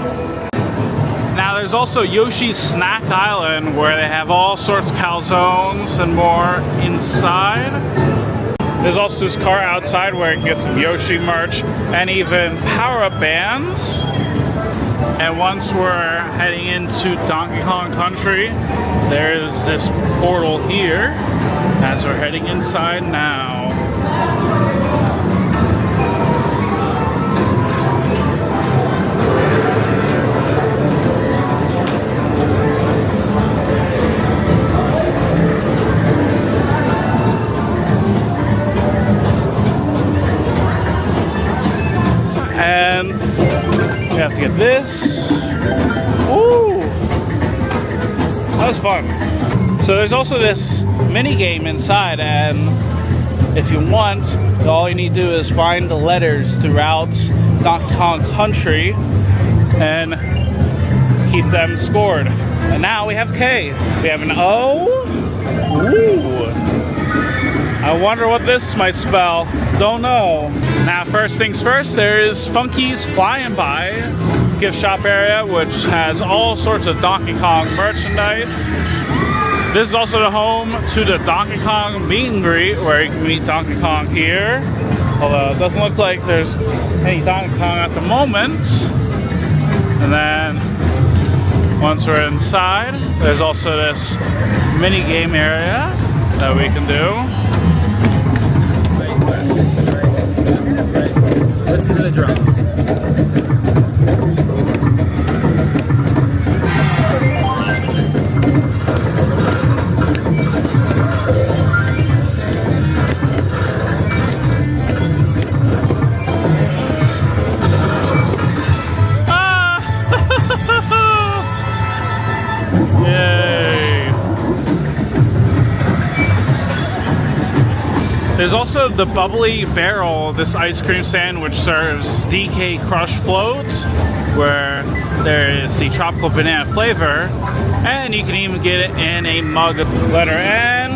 Now there's also Yoshi's Snack Island, where they have all sorts of calzones and more inside. There's also this car outside where you can get some Yoshi merch and even power-up bands. And once we're heading into Donkey Kong Country, there's this portal here as we're heading inside now. And we have to get this. Ooh! That was fun. So there's also this mini game inside, and if you want, all you need to do is find the letters throughout Donkey Kong Country and keep them scored. And now we have K. We have an O. Ooh! I wonder what this might spell. Don't know. Now, first things first, there is Funky's Flying By gift shop area, which has all sorts of Donkey Kong merchandise. This is also the home to the Donkey Kong meet and greet, where you can meet Donkey Kong here. Although it doesn't look like there's any Donkey Kong at the moment. And then once we're inside, there's also this mini game area that we can do. Listen to the drums. Yay! There's also the Bubbly Barrel, this ice cream stand which serves DK Crush floats, where there is the tropical banana flavor, and you can even get it in a mug of letter N.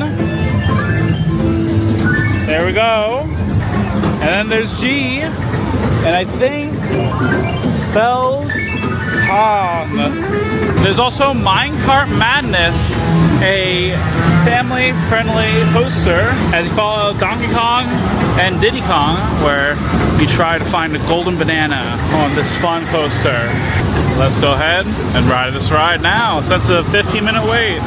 There we go. And then there's G, and I think spells Kong. There's also Minecart Madness, a family-friendly poster as you follow Donkey Kong and Diddy Kong, where you try to find a golden banana on this fun poster. Let's go ahead and ride this ride now, since it's a 15-minute wait.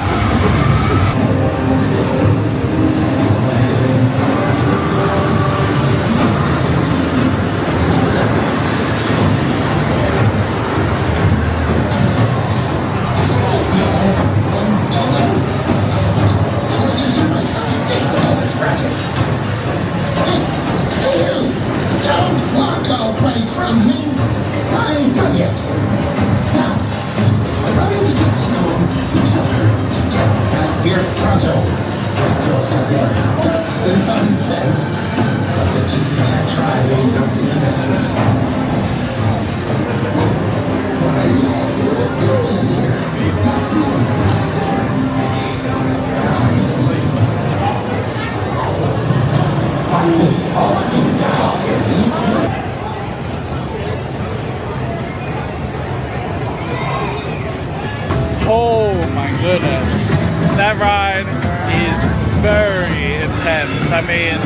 goodness. That ride is very intense. I mean,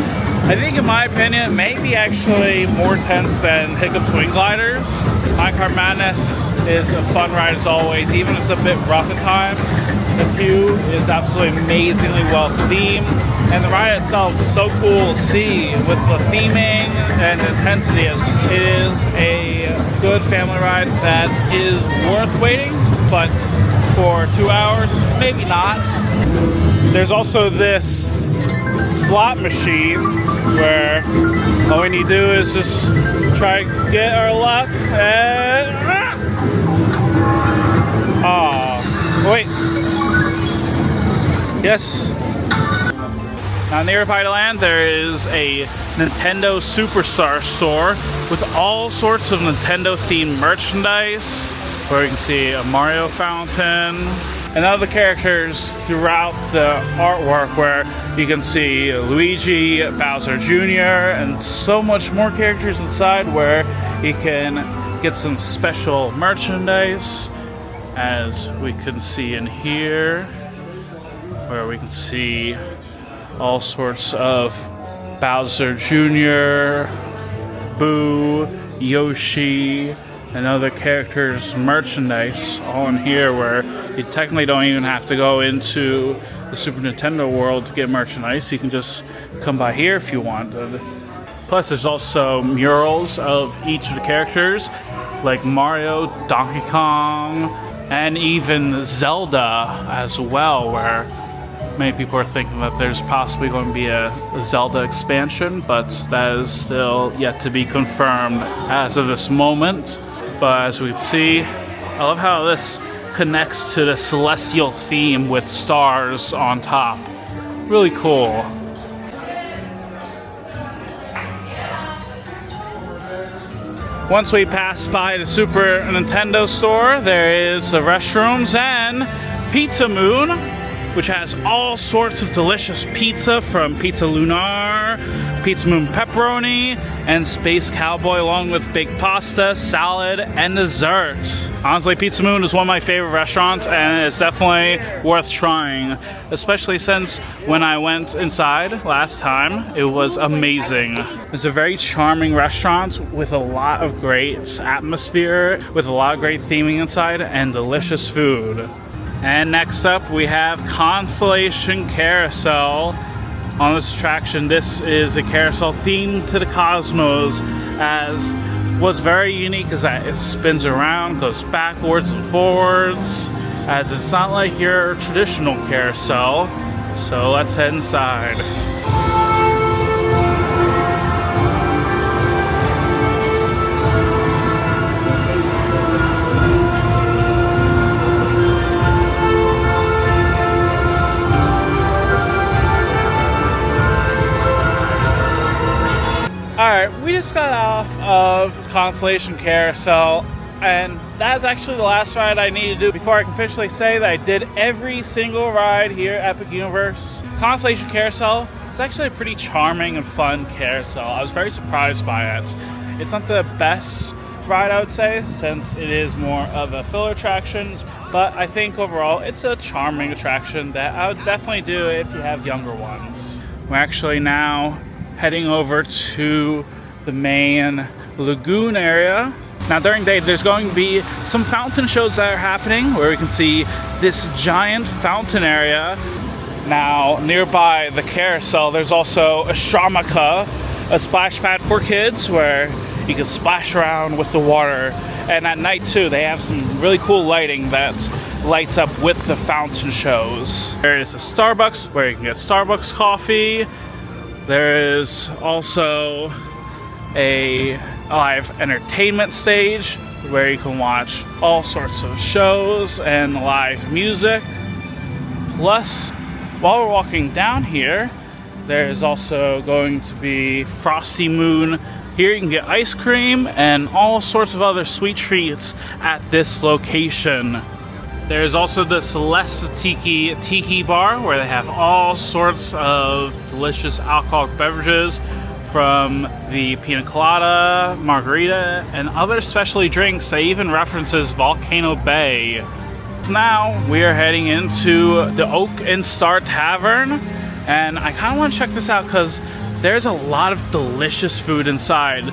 I think in my opinion, maybe actually more intense than Hiccup's Wing Gliders. Minecart Madness is a fun ride as always, even if it's a bit rough at times. The queue is absolutely amazingly well themed, and the ride itself is so cool to see with the theming and intensity. It is a good family ride that is worth waiting, but for 2 hours, maybe not. There's also this slot machine where all we need to do is just try to get our luck and... Oh, wait. Yes. Now near Land, there is a Nintendo Superstar store with all sorts of Nintendo themed merchandise, where you can see a Mario fountain and other characters throughout the artwork, where you can see Luigi, Bowser Jr., and so much more characters inside, where you can get some special merchandise, as we can see in here, where we can see all sorts of Bowser Jr., Boo, Yoshi, and other characters' merchandise all in here, where you technically don't even have to go into the Super Nintendo world to get merchandise. You can just come by here if you wanted. Plus, there's also murals of each of the characters, like Mario, Donkey Kong, and even Zelda as well, where many people are thinking that there's possibly going to be a Zelda expansion, but that is still yet to be confirmed as of this moment. But as we can see, I love how this connects to the celestial theme with stars on top. Really cool. Once we pass by the Super Nintendo store, there is the restrooms and Pizza Moon, which has all sorts of delicious pizza, from Pizza Lunar, Pizza Moon Pepperoni, and Space Cowboy, along with baked pasta, salad, and desserts. Honestly, Pizza Moon is one of my favorite restaurants, and it's definitely worth trying, especially since when I went inside last time, it was amazing. It's a very charming restaurant with a lot of great atmosphere, with a lot of great theming inside, and delicious food. And next up, we have Constellation Carousel. On this attraction, this is a carousel themed to the cosmos, as what's very unique is that it spins around, goes backwards and forwards, as it's not like your traditional carousel. So let's head inside. Alright, we just got off of Constellation Carousel, and that's actually the last ride I need to do before I can officially say that I did every single ride here at Epic Universe. Constellation Carousel is actually a pretty charming and fun carousel. I was very surprised by it. It's not the best ride, I would say, since it is more of a filler attraction, but I think overall it's a charming attraction that I would definitely do if you have younger ones. We're actually now heading over to the main lagoon area. Now during the day, there's going to be some fountain shows that are happening, where we can see this giant fountain area. Now nearby the carousel, there's also a Sharmaka, a splash pad for kids, where you can splash around with the water. And at night too, they have some really cool lighting that lights up with the fountain shows. There is a Starbucks, where you can get Starbucks coffee. There is also a live entertainment stage where you can watch all sorts of shows and live music. Plus, while we're walking down here, there is also going to be Frosty Moon. Here you can get ice cream and all sorts of other sweet treats at this location. There's also the Celeste Tiki Bar, where they have all sorts of delicious alcoholic beverages, from the pina colada, margarita, and other specialty drinks that even references Volcano Bay. Now we are heading into the Oak and Star Tavern, and I kind of want to check this out because there's a lot of delicious food inside,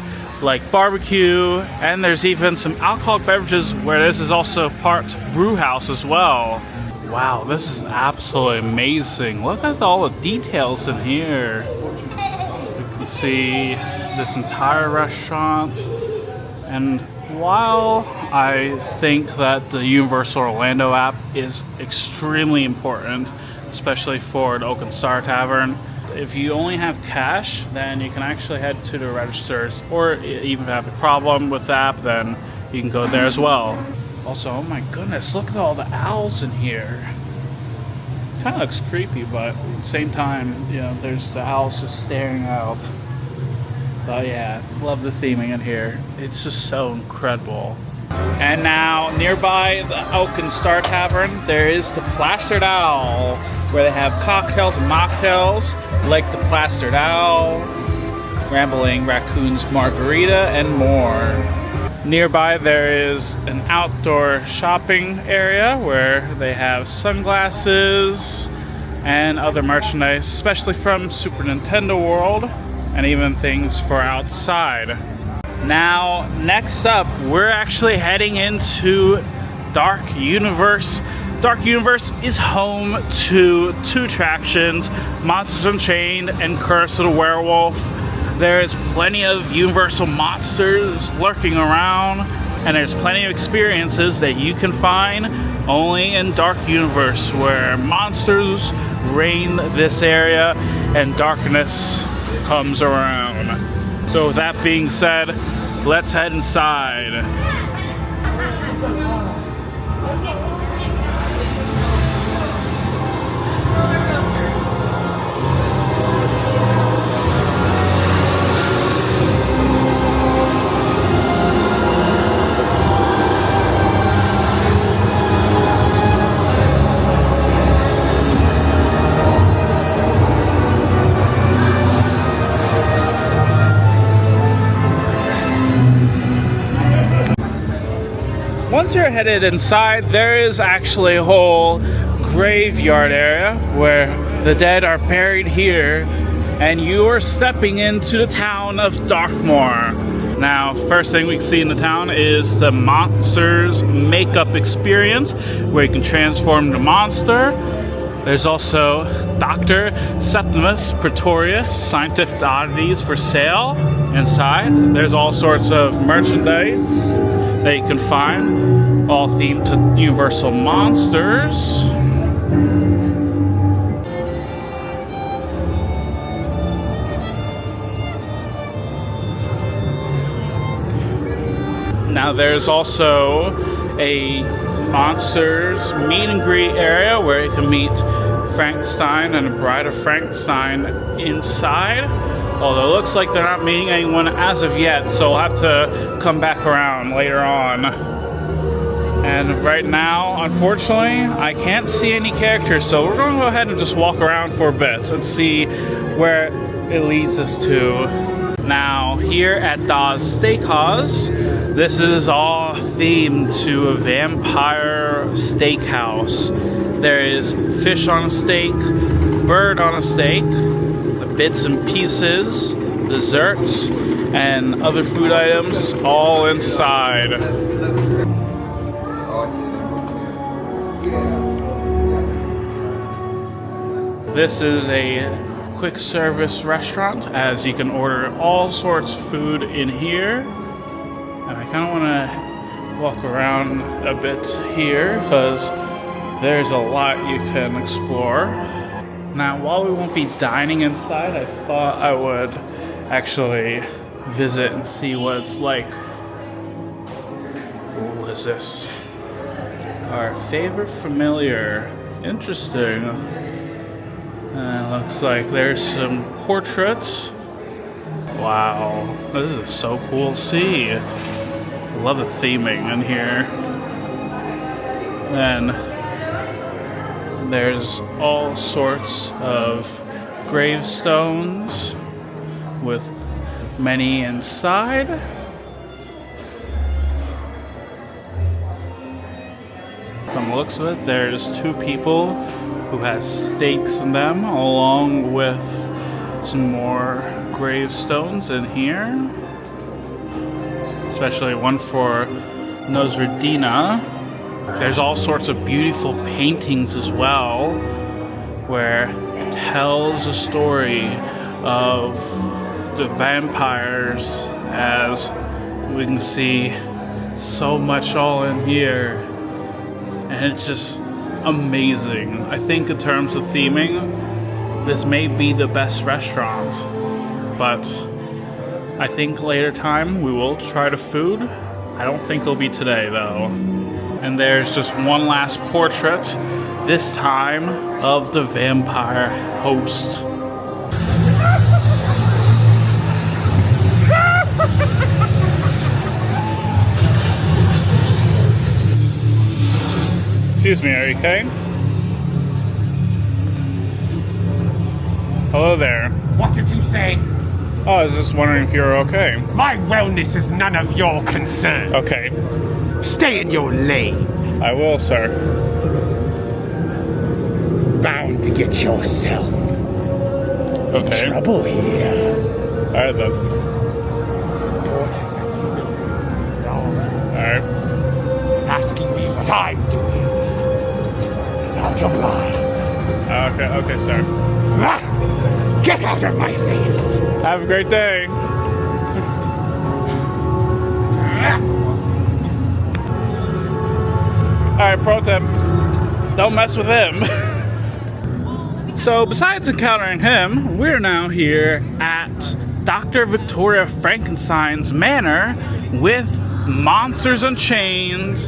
like barbecue, and there's even some alcoholic beverages where this is also part brew house as well. Wow, this is absolutely amazing. Look at all the details in here. You can see this entire restaurant. And while I think that the Universal Orlando app is extremely important, especially for the Oak and Star Tavern, if you only have cash, then you can actually head to the registers, or even have a problem with the app, then you can go there as well. Also, oh my goodness, look at all the owls in here. Kind of looks creepy, but at the same time, you know, there's the owls just staring out. But yeah, love the theming in here. It's just so incredible. And now, nearby the Oak and Star Tavern, there is the Plastered Owl, where they have cocktails and mocktails, like the Plastered Owl, Rambling Raccoon's Margarita, and more. Nearby there is an outdoor shopping area where they have sunglasses and other merchandise, especially from Super Nintendo World, and even things for outside. Now, next up, we're actually heading into Dark Universe. Dark Universe is home to two attractions, Monsters Unchained and Curse of the Werewolf. There's plenty of Universal monsters lurking around, and there's plenty of experiences that you can find only in Dark Universe, where monsters reign this area and darkness comes around. So with that being said, let's head inside. Once you're headed inside, there is actually a whole graveyard area where the dead are buried here, and you are stepping into the town of Darkmoor. Now, first thing we can see in the town is the Monsters Makeup Experience, where you can transform into monster. There's also Dr. Septimus Pretorius Scientific Oddities for sale inside. There's all sorts of merchandise that you can find, all themed to Universal monsters. Now there's also a monsters meet and greet area where you can meet Frankenstein and the Bride of Frankenstein inside. Although it looks like they're not meeting anyone as of yet, so we'll have to come back around later on. And right now, unfortunately, I can't see any characters, so we're going to go ahead and just walk around for a bit and see where it leads us to. Now, here at Dawes Steakhouse, this is all themed to a vampire steakhouse. There is fish on a steak, bird on a steak, bits and pieces, desserts, and other food items all inside. This is a quick service restaurant, as you can order all sorts of food in here. And I kind of want to walk around a bit here because there's a lot you can explore. Now, while we won't be dining inside, I thought I would actually visit and see what it's like. What is this? Our favorite familiar. Interesting. And it looks like there's some portraits. Wow, this is so cool to see. I love the theming in here. And there's all sorts of gravestones with many inside. From the looks of it, there's two people who has stakes in them, along with some more gravestones in here. Especially one for Nosradina. There's all sorts of beautiful paintings as well, where it tells a story of the vampires, as we can see so much all in here. And it's just amazing. I think in terms of theming, this may be the best restaurant, but I think later time we will try the food. I don't think it'll be today though. And there's just one last portrait, this time of the vampire host. Excuse me, are you okay? Hello there. What did you say? Oh, I was just wondering if you're okay. My wellness is none of your concern. Okay, Stay in your lane. I will, sir. Bound to get yourself Okay. trouble here. Alright then. It's important that you know. Alright. Asking me what I'm doing is out of line. Okay, sir. Ah! Get out of my face! Have a great day. Alright, pro tip. Don't mess with him. So, besides encountering him, we're now here at Dr. Victoria Frankenstein's manor with Monsters Unchained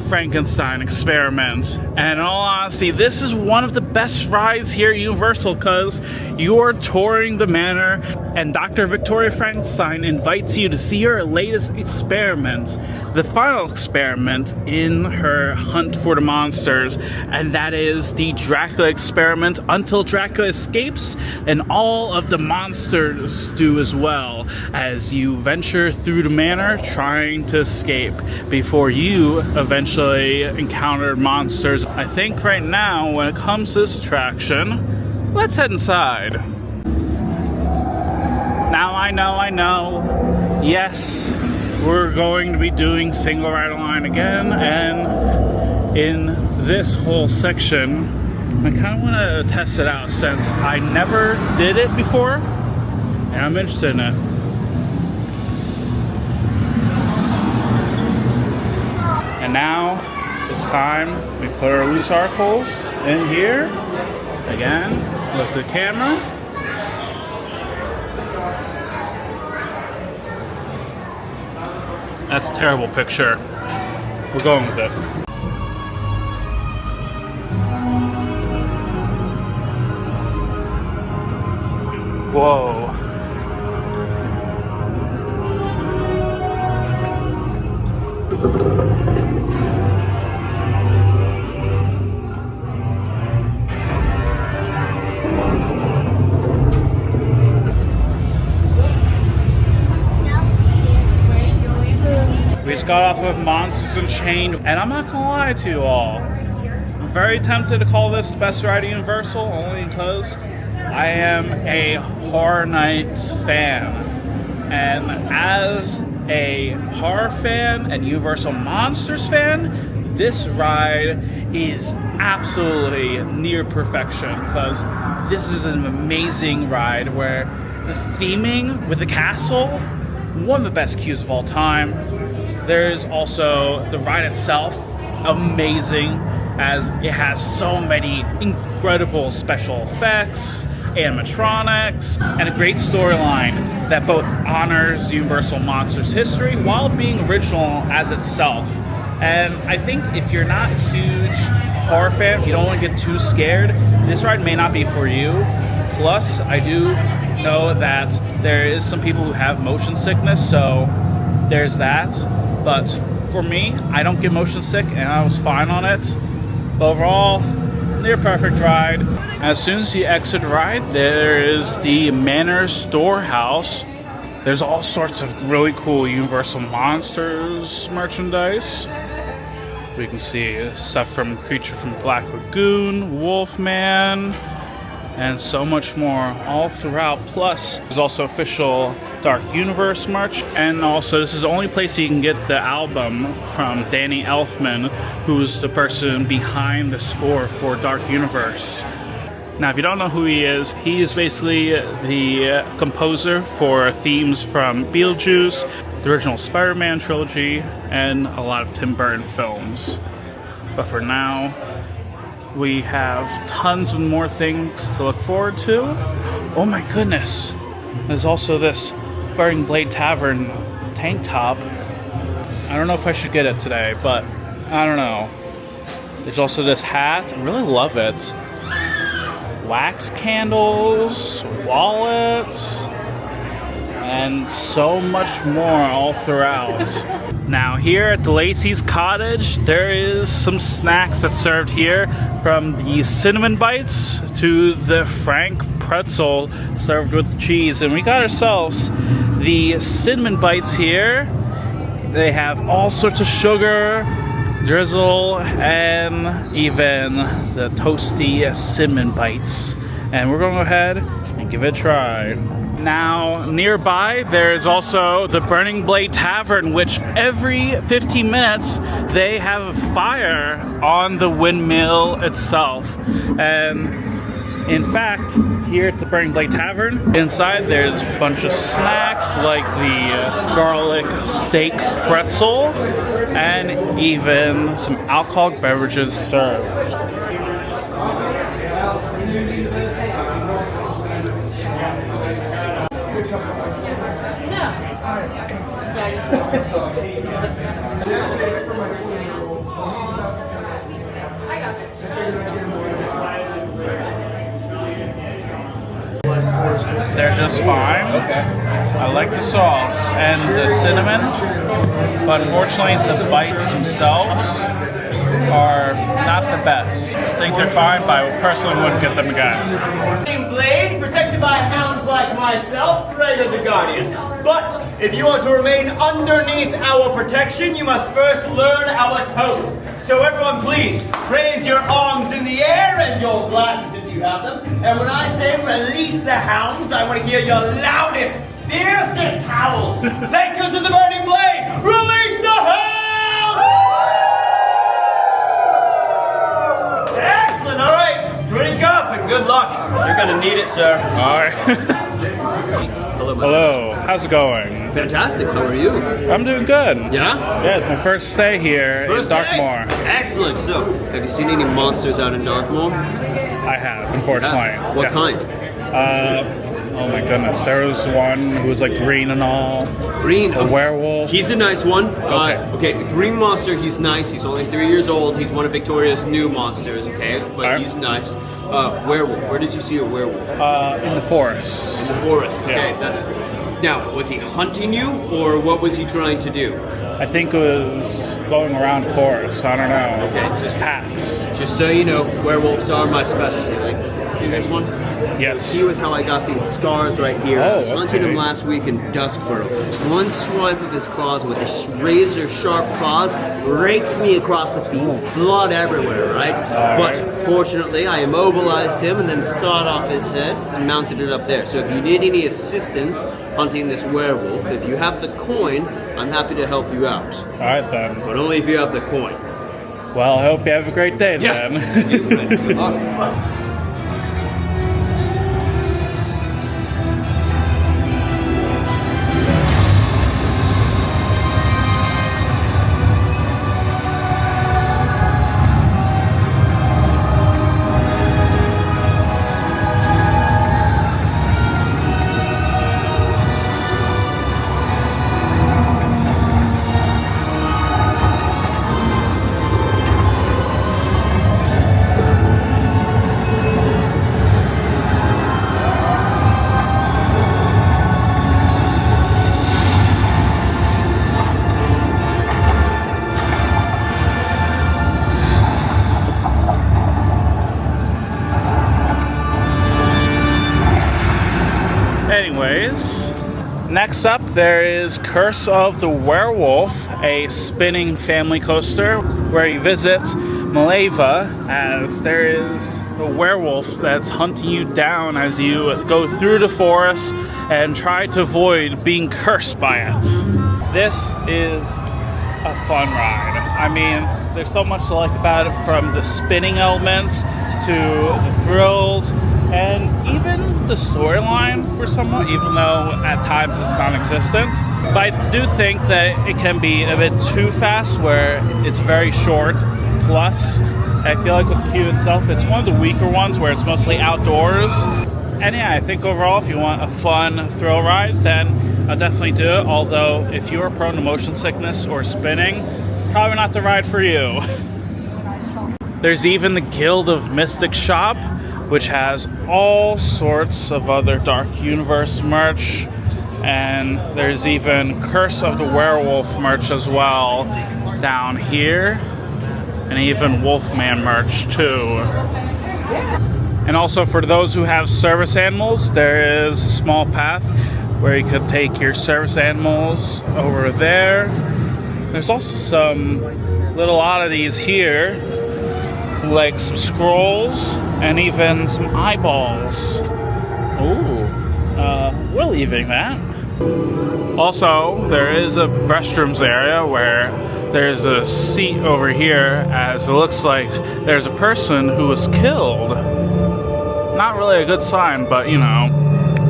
Frankenstein experiment. And in all honesty, this is one of the best rides here at Universal because you're touring the manor and Dr. Victoria Frankenstein invites you to see her latest experiment, the final experiment in her hunt for the monsters, and that is the Dracula experiment until Dracula escapes and all of the monsters do as well as you venture through the manor trying to escape before you eventually encounter monsters. I think right now when it comes to this attraction, let's head inside. Now I know, yes, we're going to be doing single rider line again, and in this whole section, I kind of want to test it out since I never did it before, and I'm interested in it. And now it's time we put our loose articles in here. Again, with the camera. That's a terrible picture. We're going with it. Whoa. We just got off of Monsters Unchained, and I'm not gonna lie to you all. I'm very tempted to call this the best ride at Universal, only because I am a Horror Nights fan. And as a horror fan and Universal Monsters fan, this ride is absolutely near perfection because this is an amazing ride where the theming with the castle, one of the best queues of all time. There's also the ride itself, amazing, as it has so many incredible special effects, animatronics, and a great storyline that both honors Universal Monsters history while being original as itself. And I think if you're not a huge horror fan, if you don't want to get too scared, this ride may not be for you. Plus, I do know that there is some people who have motion sickness, so there's that. But for me, I don't get motion sick and I was fine on it. But overall, near perfect ride. As soon as you exit the ride, there is the Manor Storehouse. There's all sorts of really cool Universal Monsters merchandise. We can see stuff from Creature from Black Lagoon, Wolfman, and so much more all throughout. Plus, there's also official Dark Universe merch, and also this is the only place you can get the album from Danny Elfman, who's the person behind the score for Dark Universe. Now, if you don't know who he is basically the composer for themes from Beetlejuice, the original Spider-Man trilogy, and a lot of Tim Burton films. But for now, we have tons of more things to look forward to. Oh my goodness! There's also this Burning Blade Tavern tank top. I don't know if I should get it today, but I don't know. There's also this hat. I really love it. Wax candles, wallets, and so much more all throughout. Now here at the Lacey's Cottage, there is some snacks that's served here, from the cinnamon bites to the Frank pretzel served with cheese. And we got ourselves the cinnamon bites here. They have all sorts of sugar, drizzle, and even the toasty cinnamon bites. And we're gonna go ahead and give it a try. Now, nearby, there's also the Burning Blade Tavern, which every 15 minutes, they have a fire on the windmill itself. And in fact, here at the Burning Blade Tavern, inside there's a bunch of snacks like the garlic steak pretzel, and even some alcoholic beverages served. They're just fine. Okay. I like the sauce and the cinnamon, but unfortunately the bites themselves are not the best. I think they're fine, but I personally wouldn't get them again. Blade, protected by hounds like myself, Raider the Guardian. But if you are to remain underneath our protection, you must first learn our toast. So everyone please, raise your arms in the air and your glasses if you have them. And when I say release the hounds, I want to hear your loudest, fiercest howls. Patrons of the Burning Blade, release the hounds! Excellent, all right. Drink up and good luck. You're gonna need it, sir. All right. Hello, Hello, how's it going? Fantastic, how are you? I'm doing good. Yeah? Yeah, it's my first stay here in Darkmoor. Excellent. So, have you seen any monsters out in Darkmoor? I have, unfortunately. Yeah. What kind? Oh my goodness, there was one who was like green and all. Green? A werewolf. He's a nice one. Okay. The green monster, he's nice. He's only 3 years old. He's one of Victoria's new monsters, okay? But Alright. he's nice. Werewolf. Where did you see a werewolf? In the forest. In the forest. Okay, Yeah. Now, was he hunting you, or what was he trying to do? I think it was going around forest. I don't know. Okay, just packs. Just so you know, werewolves are my specialty. Like, see this one? Yes. He was how I got these scars right here. Oh, I was hunting okay. him last week in Duskboro. One swipe of his claws with his razor sharp claws rakes me across the field. Blood everywhere, right? But fortunately, I immobilized him and then sawed off his head and mounted it up there. So if you need any assistance hunting this werewolf, if you have the coin, I'm happy to help you out. All right then. But only if you have the coin. Well, I hope you have a great day then. You, friend. Good luck. Anyways, next up there is Curse of the Werewolf a spinning family coaster where you visit Maleva, as there is a werewolf that's hunting you down as you go through the forest and try to avoid being cursed by it. This is a fun ride. I mean, there's so much to like about it, from the spinning elements to the thrills and even the storyline for someone, even though at times it's non-existent. But I do think that it can be a bit too fast, where it's very short. Plus, I feel like with the queue itself, it's one of the weaker ones where it's mostly outdoors. And yeah, I think overall, if you want a fun thrill ride, then I'll definitely do it. Although, if you are prone to motion sickness or spinning, probably not the ride for you. There's even the Guild of Mystic shop, which has all sorts of other Dark Universe merch. And there's even Curse of the Werewolf merch as well down here. And even Wolfman merch too. And also for those who have service animals, there is a small path where you could take your service animals over there. There's also some little oddities here, like some scrolls and even some eyeballs. Ooh, we're leaving that. Also, there is a restrooms area where there's a seat over here, as it looks like there's a person who was killed. Not really a good sign, but you know.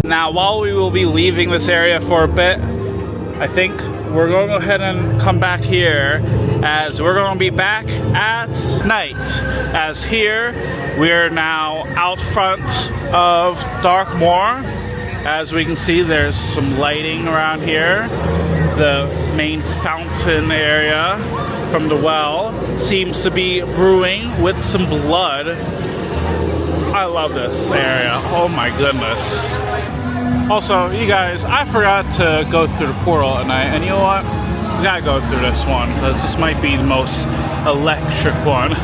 Now, while we will be leaving this area for a bit, I think we're going to go ahead and come back here, as we're going to be back at night. As here, we're now out front of Darkmoor. As we can see, there's some lighting around here. The main fountain area from the well seems to be brewing with some blood. I love this area. Oh my goodness. Also, you guys, I forgot to go through the portal at night, and you know what? We gotta go through this one, because this might be the most electric one.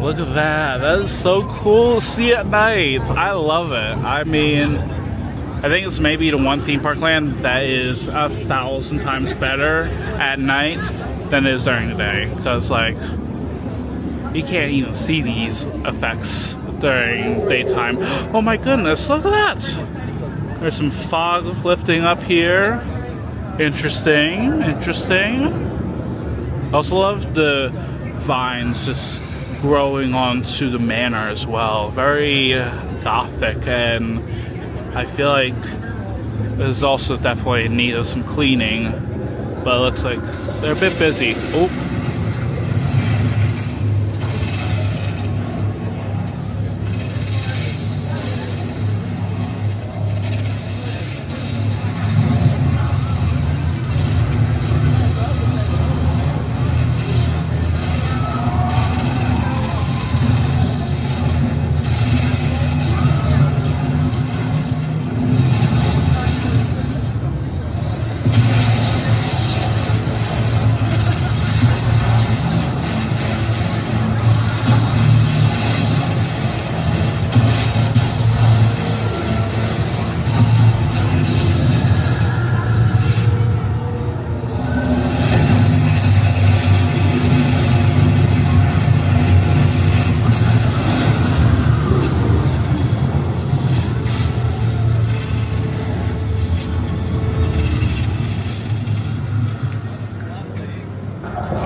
Look at that. That is so cool to see at night. I love it. I mean, I think it's maybe the one theme park land that is 1,000 times better at night than it is during the day. Because, like, you can't even see these effects during daytime. Oh my goodness, look at that. There's some fog lifting up here. Interesting, interesting. I also love the vines just growing onto the manor as well. Very gothic, and I feel like this is also definitely in need of some cleaning, but it looks like they're a bit busy. Oh.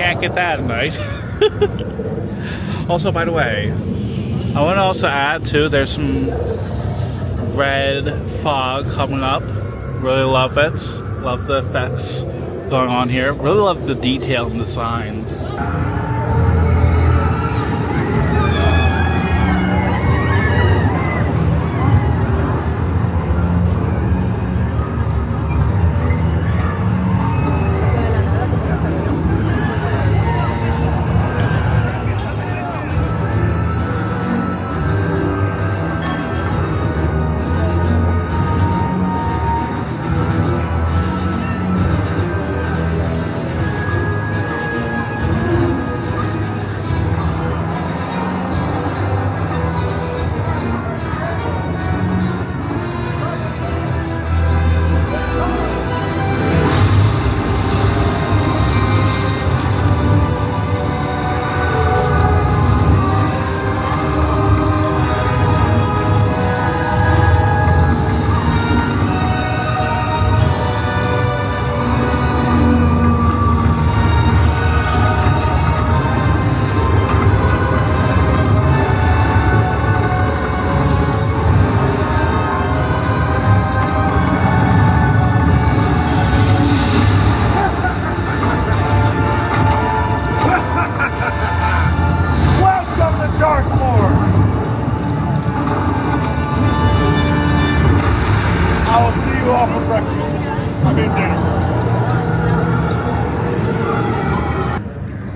can't get that at night. Also, by the way, I want to also add too, there's some red fog coming up. Really love it. Love the effects going on here. Really love the detail in the signs.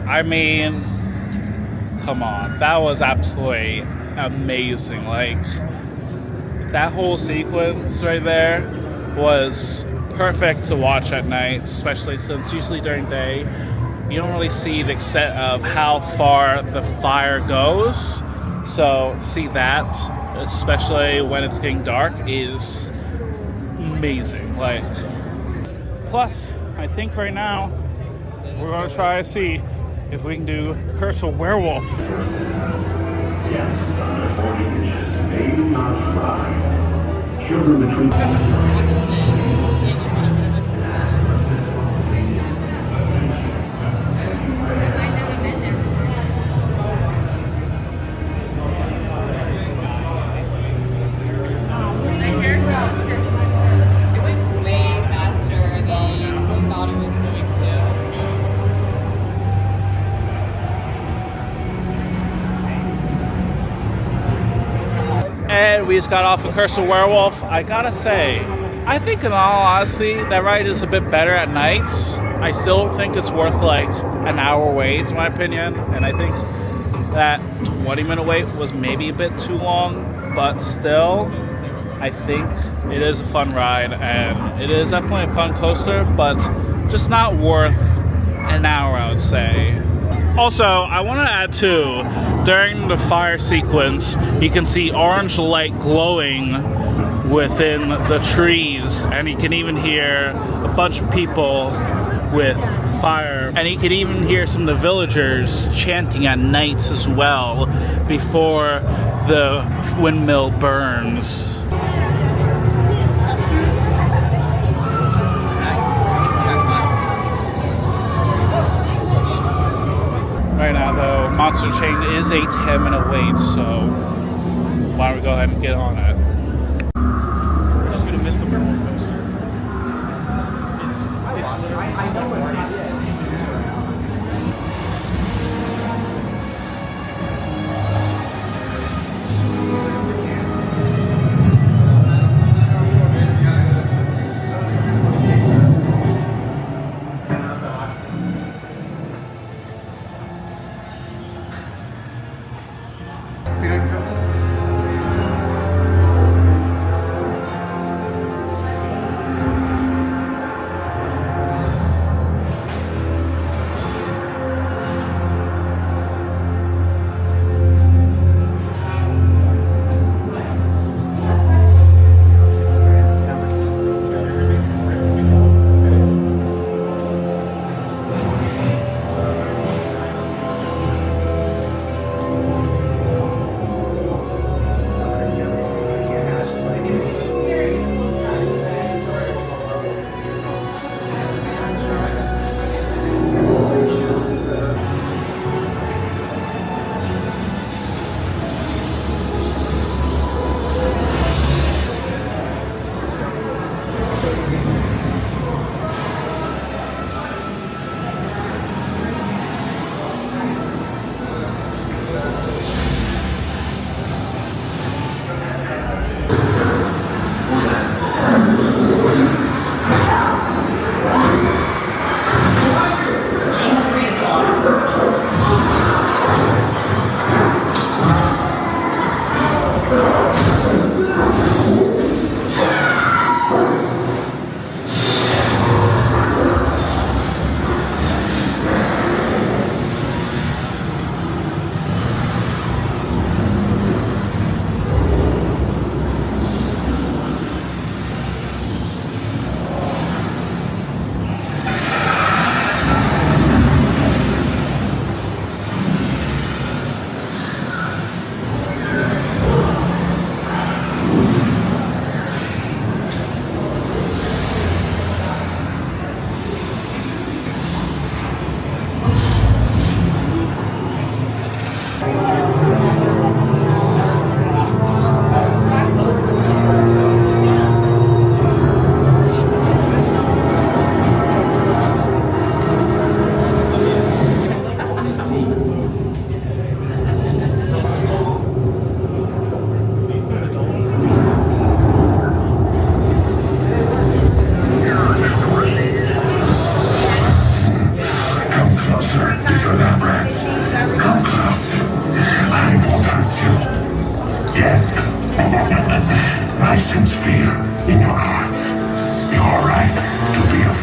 I mean, come on, that was absolutely amazing. Like, that whole sequence right there was perfect to watch at night, especially since usually during day you don't really see the extent of how far the fire goes. So see that, especially when it's getting dark, is amazing. Like, plus I think right now we're gonna try to see if we can do Curse of Werewolf. Guests under 40 inches may not ride. Children between... And we just got off of Curse of Werewolf. I gotta say, I think in all honesty, that ride is a bit better at night. I still think it's worth like an hour wait, in my opinion. And I think that 20-minute wait was maybe a bit too long, but still, I think it is a fun ride. And it is definitely a fun coaster, but just not worth an hour, I would say. Also, I want to add too, during the fire sequence, you can see orange light glowing within the trees, and you can even hear a bunch of people with fire, and you can even hear some of the villagers chanting at night as well before the windmill burns. Right now, though, Monster Chain is a 10-minute wait, so why don't we go ahead and get on it? We're just gonna miss the werewolf coaster. I know we're not.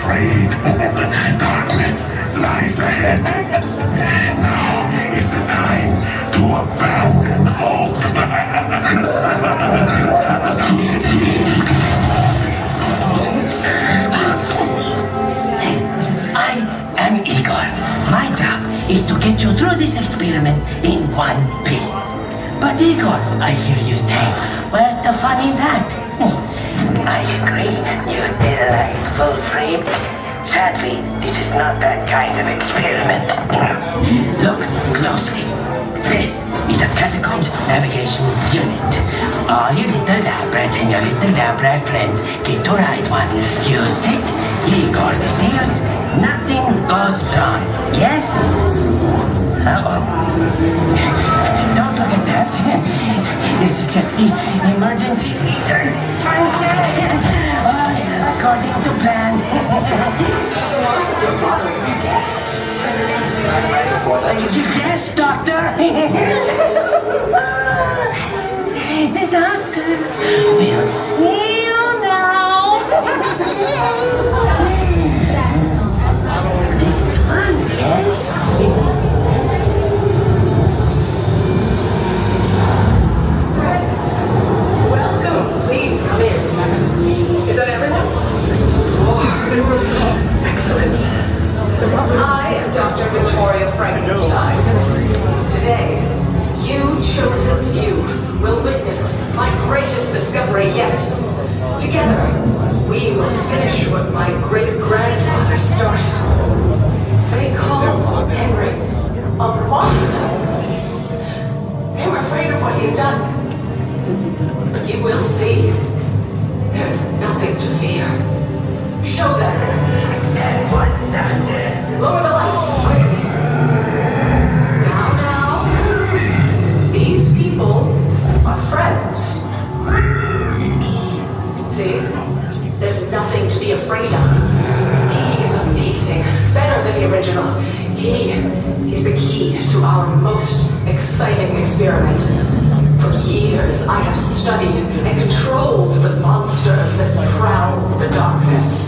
afraid. Darkness lies ahead. Now is the time to abandon hope. I am Igor. My job is to get you through this experiment in one piece. But Igor, I hear you say, where's the fun in that? I agree, you delightful freak. Sadly, this is not that kind of experiment. Look closely. This is a catacombs navigation unit. All your little lab rats and your little lab rat friends get to ride one. Use it, Igor steers, nothing goes wrong. Yes? Uh-oh. Don't look at that. This is just the emergency feature function. According to plan. Yes, doctor. The doctor will see you now. This is fun, yes? Welcome. Please come in. Is that everyone? Oh, excellent. I am Dr. Victoria Frankenstein. Today, you chosen few will witness my greatest discovery yet. Together, we will finish what my great-grandfather started. They call Henry a monster. They were afraid of what he had done. But you will see. There's nothing to fear. Show them. And what's that? Lower the lights, quickly. Now. These people are friends. See? There's nothing to be afraid of. He is amazing. Better than the original. He is the key to our most exciting experiment. For years, I have studied and controlled the monsters that prowl the darkness.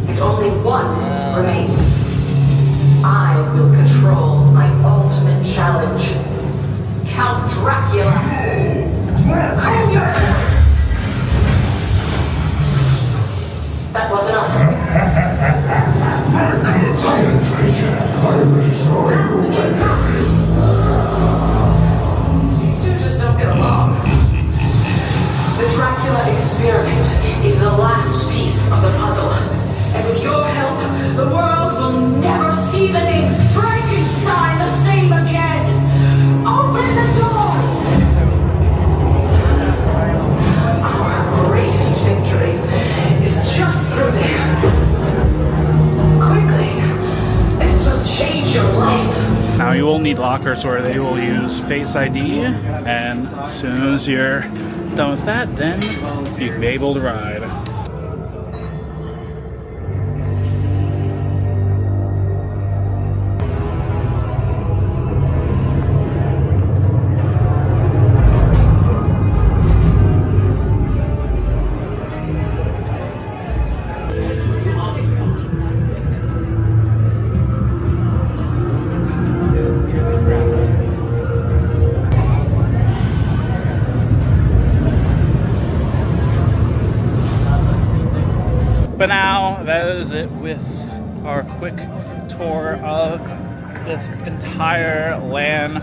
And only one remains. I will control my ultimate challenge. Count Dracula. Calm yourself. That wasn't us. Silence, creature. I will destroy you. These two just don't get along. The Dracula experiment is the last piece of the puzzle. And with your help, the world will never see the name Frankenstein the same again. Open the doors! Our greatest victory is just through there. Quickly, this will change your life. Now you will need lockers where they will use Face ID, and as soon as you're done with that, then you can be able to ride. But now, that is it with our quick tour of this entire land.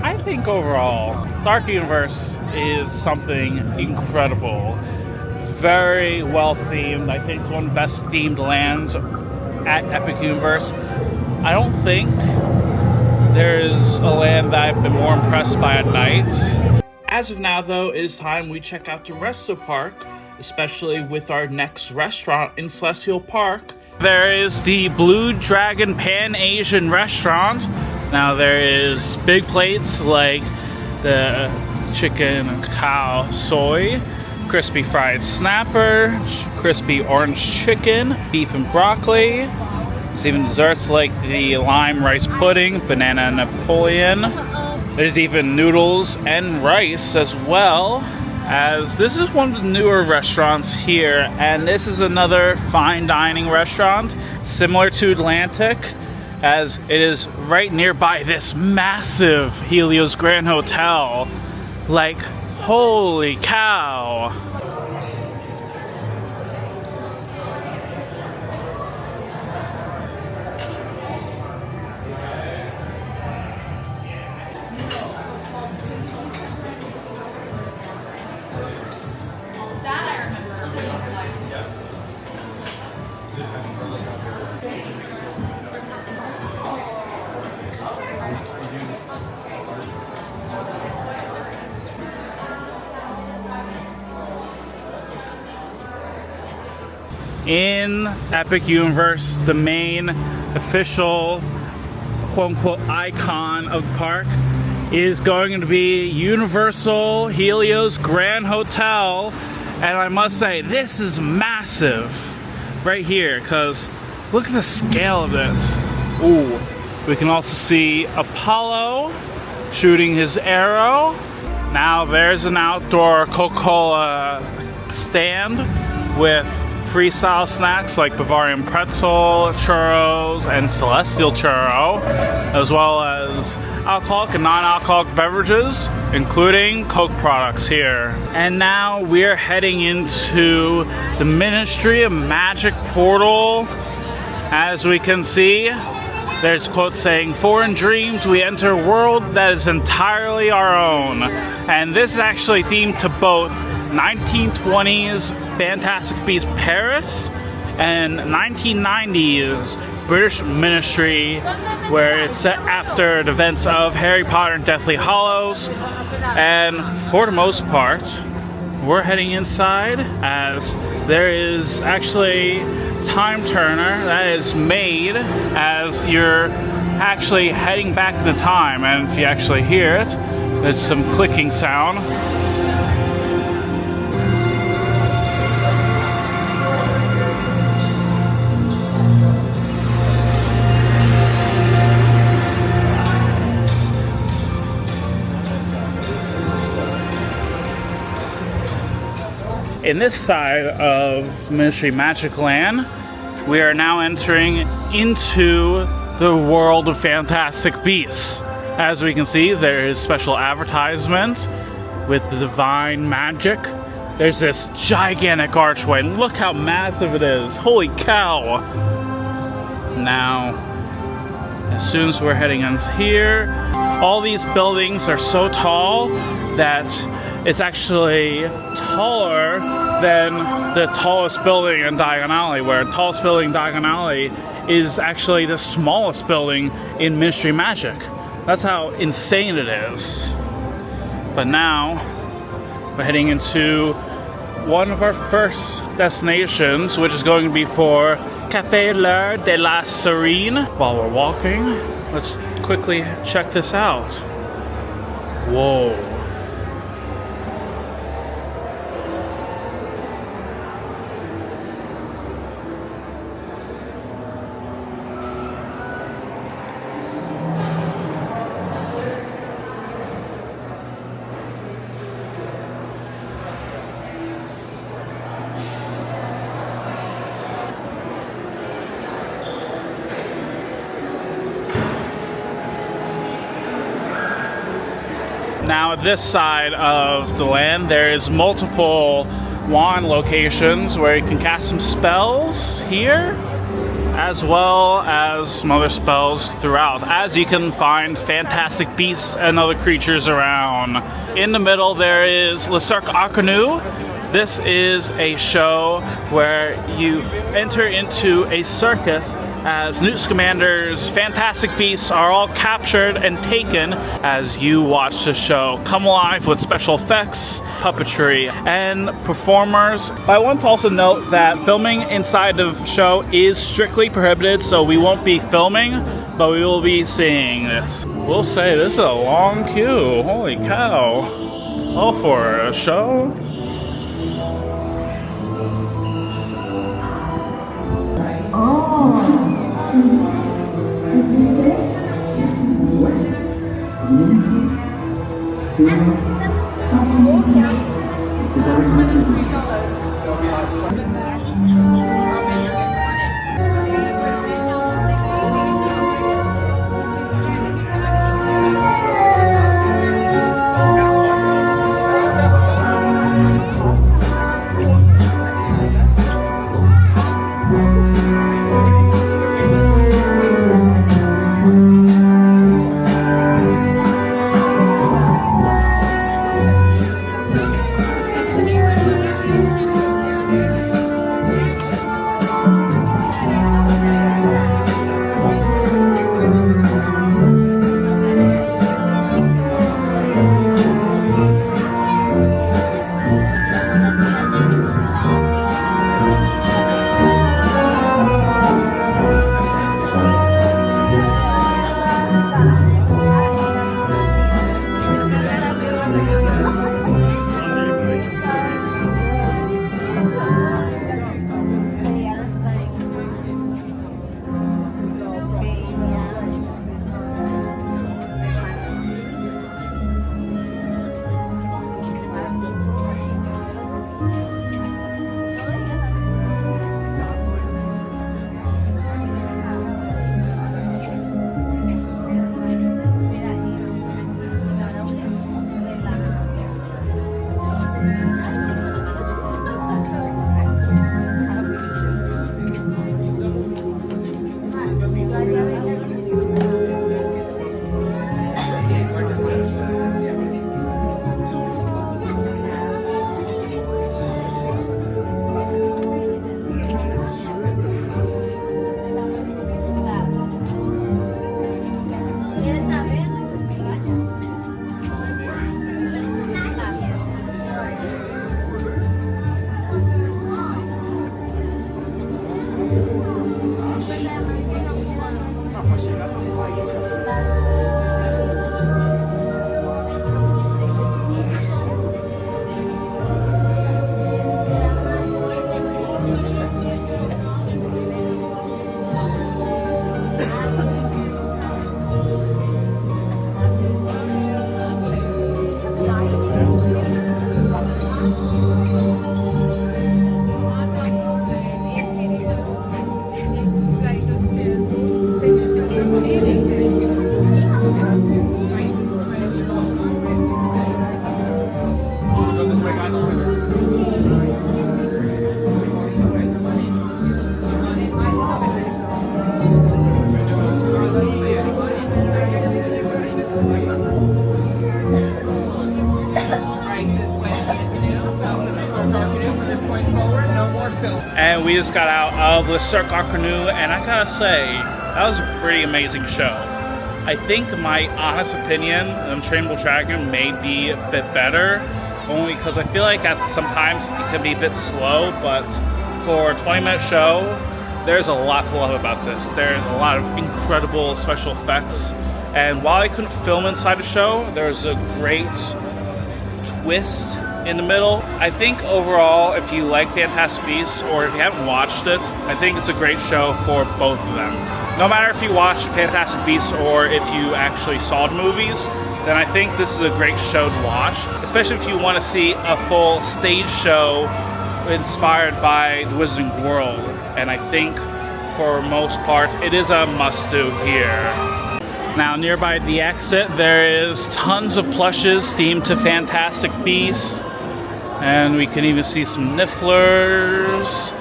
I think overall, Dark Universe is something incredible. Very well themed. I think it's one of the best themed lands at Epic Universe. I don't think there's a land that I've been more impressed by at night. As of now, though, it is time we check out the rest of the park, especially with our next restaurant in Celestial Park. There is the Blue Dragon Pan-Asian restaurant. Now there is big plates like the chicken cow soy, crispy fried snapper, crispy orange chicken, beef and broccoli. There's even desserts like the lime rice pudding, banana Napoleon. There's even noodles and rice as well. as this is one of the newer restaurants here, and this is another fine dining restaurant similar to Atlantic, as it is right nearby this massive Helios Grand Hotel. Like, holy cow. In Epic Universe, the main official quote-unquote icon of the park is going to be Universal Helios Grand Hotel, and I must say this is massive right here, because look at the scale of this. Ooh, we can also see Apollo shooting his arrow. Now there's an outdoor Coca-Cola stand with freestyle snacks like Bavarian pretzel, churros, and celestial churro, as well as alcoholic and non-alcoholic beverages, including Coke products here. And now we're heading into the Ministry of Magic portal. As we can see, there's a quote saying, "For in dreams we enter a world that is entirely our own." And this is actually themed to both 1920s Fantastic Beasts Paris and 1990s British Ministry, where it's set after the events of Harry Potter and Deathly Hallows. And for the most part, we're heading inside, as there is actually time turner that is made as you're actually heading back in the time. And if you actually hear it, there's some clicking sound. In this side of Ministry Magic Land, we are now entering into the world of Fantastic Beasts. As we can see, there is special advertisement with the divine magic. There's this gigantic archway, and look how massive it is. Holy cow! Now, as soon as we're heading in here, all these buildings are so tall that it's actually taller than the tallest building in Diagon Alley, where the tallest building in Diagon Alley is actually the smallest building in Ministry Magic. That's how insane it is. But now, we're heading into one of our first destinations, which is going to be for Café L'Heure de la Serene. While we're walking, let's quickly check this out. Whoa. Now at this side of the land, there is multiple wand locations where you can cast some spells here, as well as some other spells throughout, as you can find fantastic beasts and other creatures around. In the middle there is Le Cirque Inconnu. This is a show where you enter into a circus as Newt Scamander's fantastic beasts are all captured and taken as you watch the show come alive with special effects, puppetry, and performers. But I want to also note that filming inside the show is strictly prohibited, so we won't be filming, but we will be seeing it. We'll say this is a long queue. Holy cow. All for a show? just got out of Le Cirque Arcanu, and I gotta say, that was a pretty amazing show. I think my honest opinion on Trainable Dragon may be a bit better, only because I feel like sometimes it can be a bit slow, but for a 20-minute show, there's a lot to love about this. There's a lot of incredible special effects, and while I couldn't film inside the show, there's a great twist in the middle. I think overall, if you like Fantastic Beasts or if you haven't watched it, I think it's a great show for both of them. No matter if you watched Fantastic Beasts or if you actually saw the movies, then I think this is a great show to watch, especially if you want to see a full stage show inspired by the Wizarding World. And I think for most part, it is a must-do here. Now, nearby the exit, there is tons of plushes themed to Fantastic Beasts. And we can even see some Nifflers.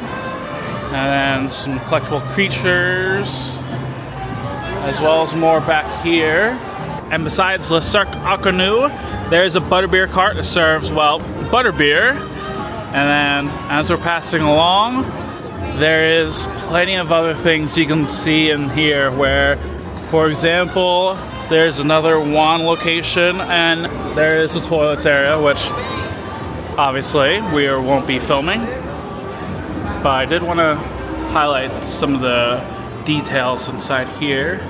And then some collectible creatures. As well as more back here. And besides Le Cirque Arcanu, there's a butterbeer cart that serves, well, butterbeer. And then, as we're passing along, there is plenty of other things you can see in here where, for example, there's another wand location and there is a toilets area, which obviously we won't be filming. But I did want to highlight some of the details inside here.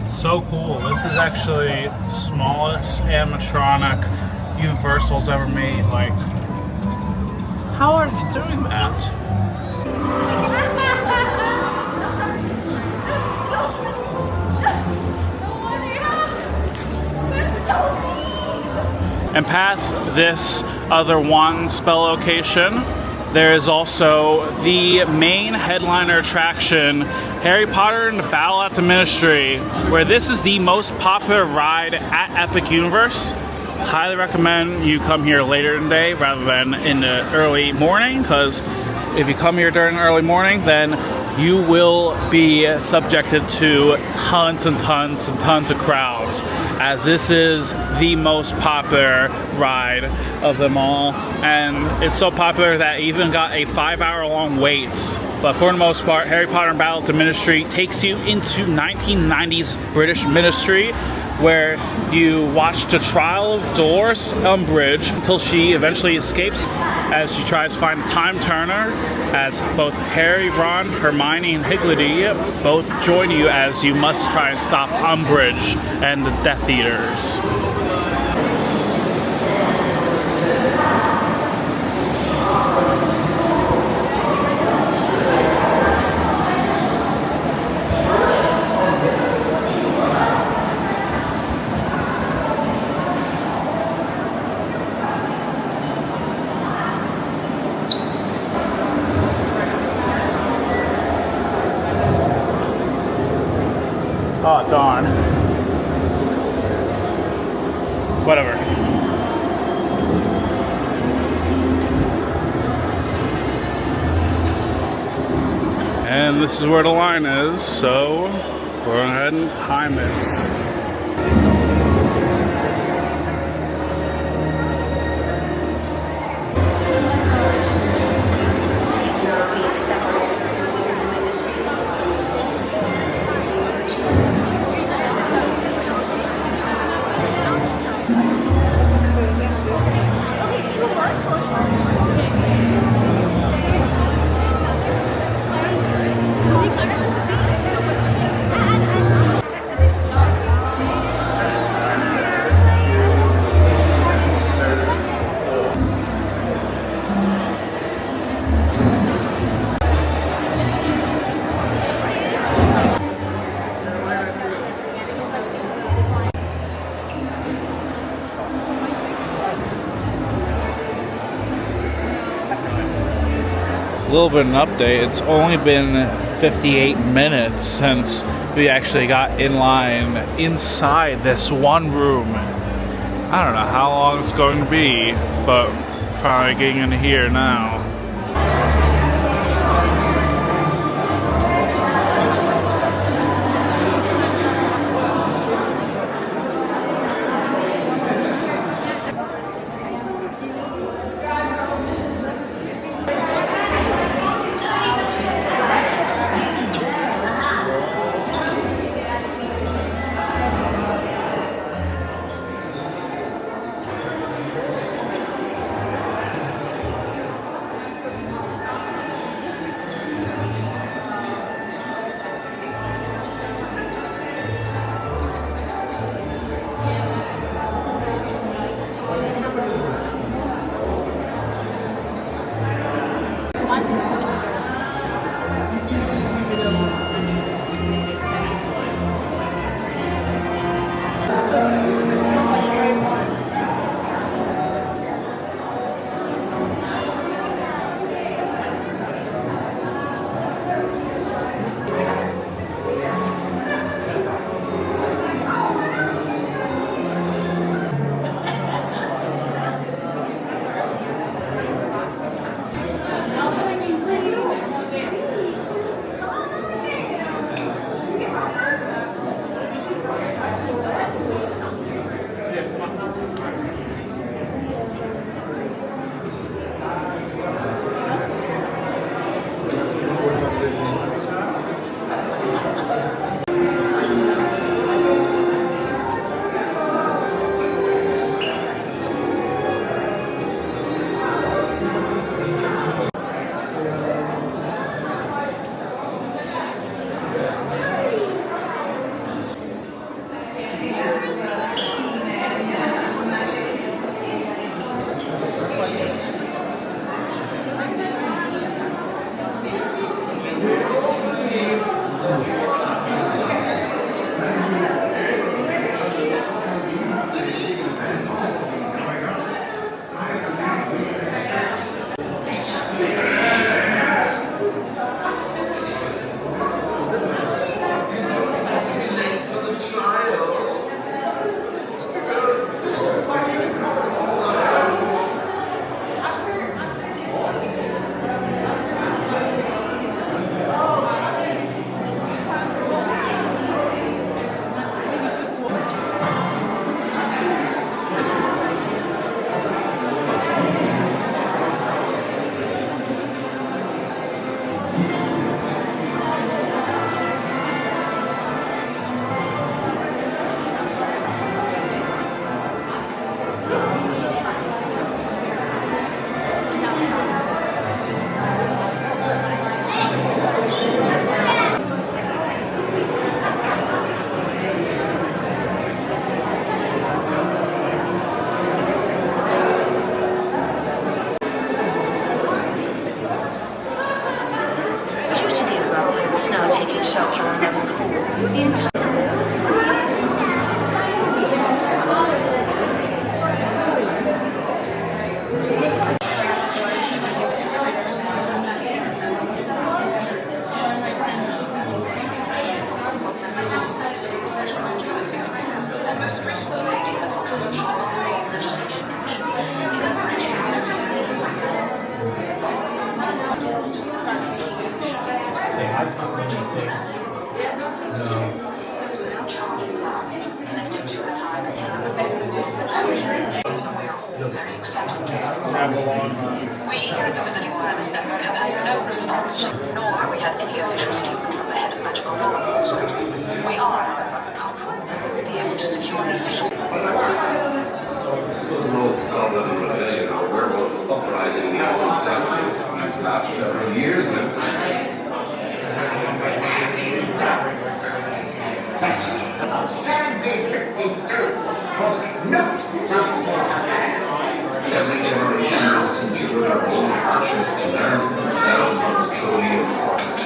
So cool. This is actually the smallest animatronic Universal's ever made. Like, how are you doing that? And past this other wand spell location, there is also the main headliner attraction, Harry Potter and the Battle at the Ministry, where this is the most popular ride at Epic Universe. Highly recommend you come here later in the day rather than in the early morning, because if you come here during the early morning, then you will be subjected to tons and tons and tons of crowds, as this is the most popular ride of them all. And it's so popular that it even got a 5-hour long wait. But for the most part, Harry Potter and Battle at the Ministry takes you into 1990s British Ministry, where you watch the trial of Dolores Umbridge until she eventually escapes as she tries to find a time turner, as both Harry, Ron, Hermione, and Higgledy both join you as you must try and stop Umbridge and the Death Eaters. Oh, darn. Whatever. And this is where the line is, so go ahead and time it. A little bit of an update. It's only been 58 minutes since we actually got in line inside this one room. I don't know how long it's going to be, but finally getting into here now. taking shelter on level 4. The entire We here at the Visiting Wireless Network have had no response, nor have we had any official statement from the head of magical law enforcement. We are, however, hopeful we'll be able to secure an official... This was an old goblin rebellion or werewolf uprising in the island's capital for these last several years, and it's... Every generation must endure their own hardships to learn for themselves what's truly important.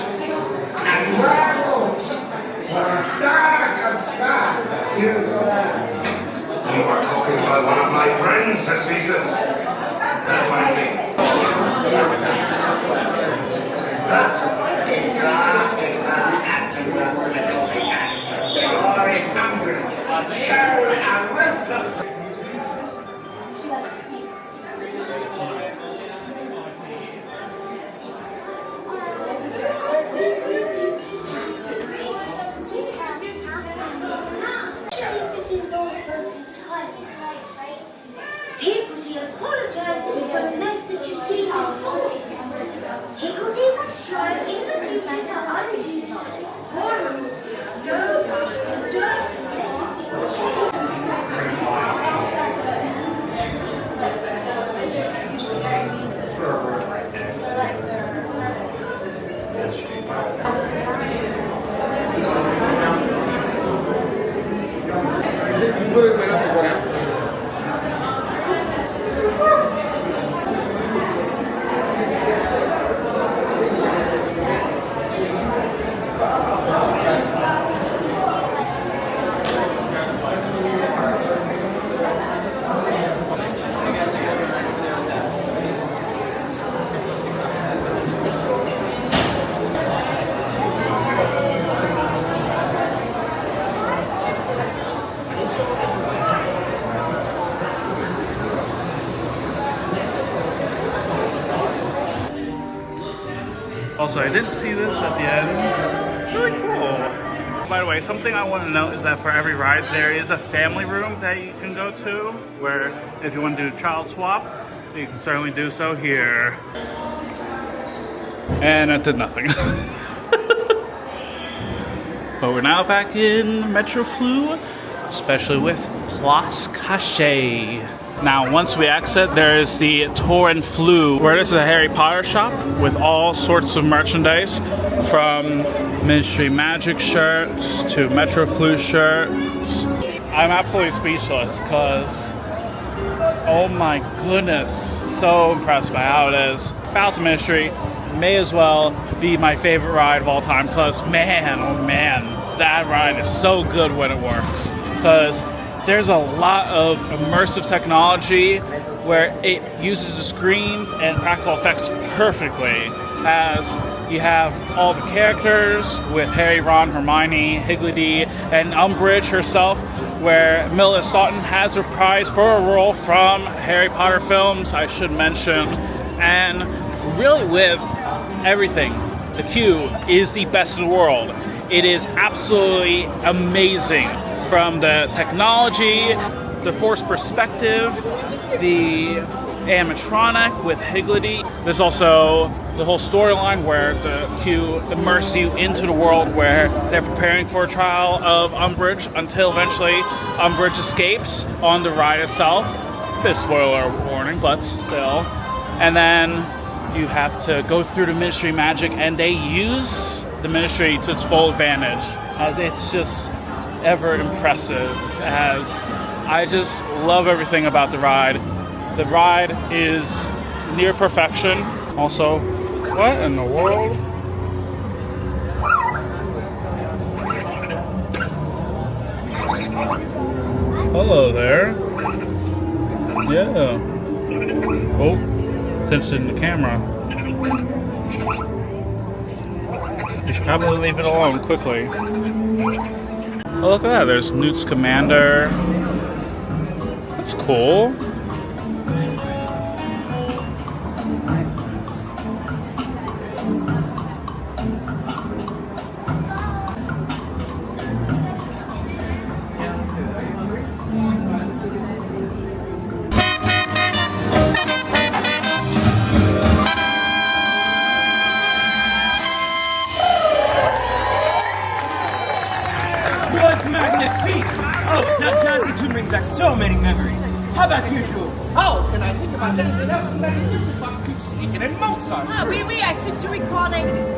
And werewolves were dark and sad, beautiful land. You are talking about one of my friends, Suspicious. That might be. But if drafted acting well, the war is hungry, sure and worthless. Higgledy apologizes for the mess that you see before. Higgledy will strive in the future to undo such horrible, low-life, dirty messes. Also, I didn't see this at the end. Really cool. By the way, something I want to note is that for every ride, there is a family room that you can go to, where if you want to do a child swap, you can certainly do so here. And it did nothing. But we're now back in Metro Flu, especially with Place Cachet. Now, once we exit, there is the Tour and Flu, where this is a Harry Potter shop with all sorts of merchandise, from Ministry Magic shirts to Metro Flu shirts. I'm absolutely speechless because, oh my goodness, so impressed by how it is. About the Ministry may as well be my favorite ride of all time because, man, oh man, that ride is so good when it works. Because there's a lot of immersive technology where it uses the screens and practical effects perfectly, as you have all the characters with Harry, Ron, Hermione, Higgledy, and Umbridge herself, where Mila Staunton has reprised for a role from Harry Potter films, I should mention, and really with everything. The queue is the best in the world. It is absolutely amazing. From the technology, the forced perspective, the animatronic with Higgledy. There's also the whole storyline where the queue immerses you into the world where they're preparing for a trial of Umbridge until eventually Umbridge escapes on the ride itself. Bit of spoiler warning, but still. And then you have to go through the Ministry Magic, and they use the Ministry to its full advantage. It's just ever impressive, as I just love everything about the ride. The ride is near perfection. Also, what in the world? since it's in the camera. You should probably leave it alone quickly. Oh, look at that. There's Newt's Commander. That's cool. Oh, that jazzy tune brings back so many memories. How about you, Jules? How can I think about anything else than that the music box keeps sneaking in Mozart? Ah, oui, oui, I seem to recall it.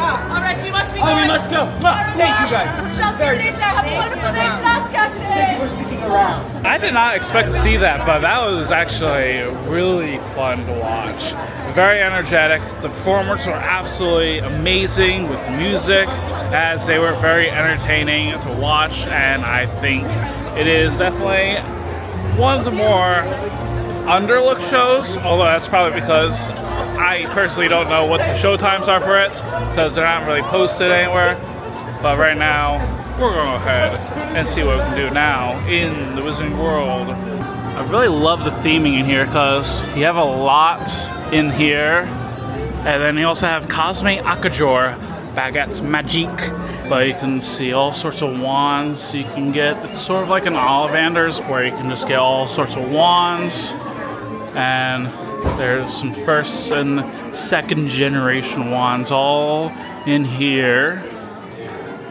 Alright, we must be going. Oh, we must go. Thank you guys. Shall see you later. Have a wonderful day, Flash We're sticking around. I did not expect to see that, but that was actually really fun to watch. Very energetic. The performers were absolutely amazing with music, as they were very entertaining to watch, and I think it is definitely one of the more underlooked shows, although that's probably because I personally don't know what the show times are for it, because they're not really posted anywhere. But right now, we're going to go ahead and see what we can do now in the Wizarding World. I really love the theming in here, because you have a lot in here, and then you also have Cosme Acajor, Baguette's Magique, but you can see all sorts of wands you can get. It's sort of like an Ollivander's where you can just get all sorts of wands, and there's some first and second generation wands all in here.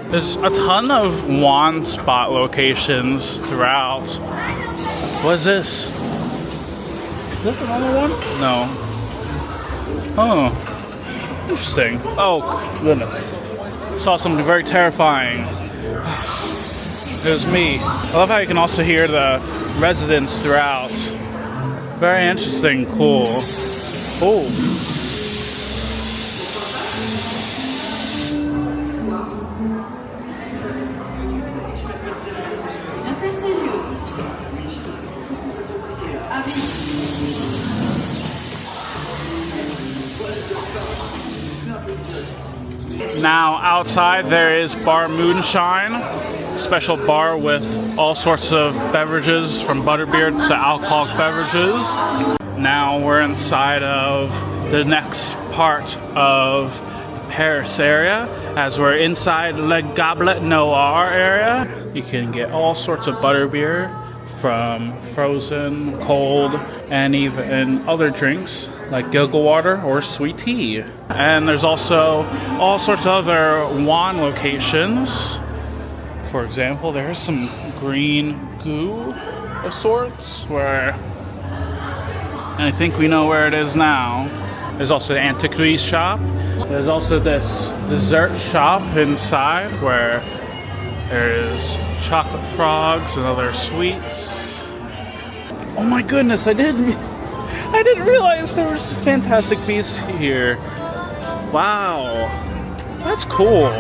There's a ton of wand spot locations throughout. What is this? Is this another one? No. Oh, interesting. Oh, goodness. Saw something very terrifying. It was me. I love how you can also hear the residents throughout. Very interesting, cool. Oh. Now outside there is Bar Moonshine, special bar with all sorts of beverages from butterbeer to alcoholic beverages. Now we're inside of the next part of Paris area, as we're inside Le Goblet Noir area. You can get all sorts of butterbeer, from frozen, cold, and even other drinks like gilga water or sweet tea. And there's also all sorts of other wand locations. For example, there's some green goo of sorts, where I think we know where it is now. There's also the antiquities shop. There's also this dessert shop inside where there's chocolate frogs and other sweets. Oh my goodness, I didn't realize there was Fantastic Beasts here. Wow, that's cool.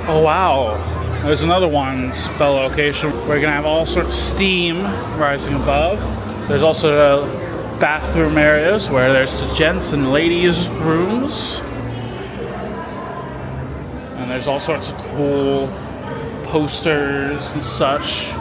Oh wow, there's another one spell location where you're gonna have all sorts of steam rising above. There's also the bathroom areas where there's the gents and ladies rooms. And there's all sorts of cool posters and such.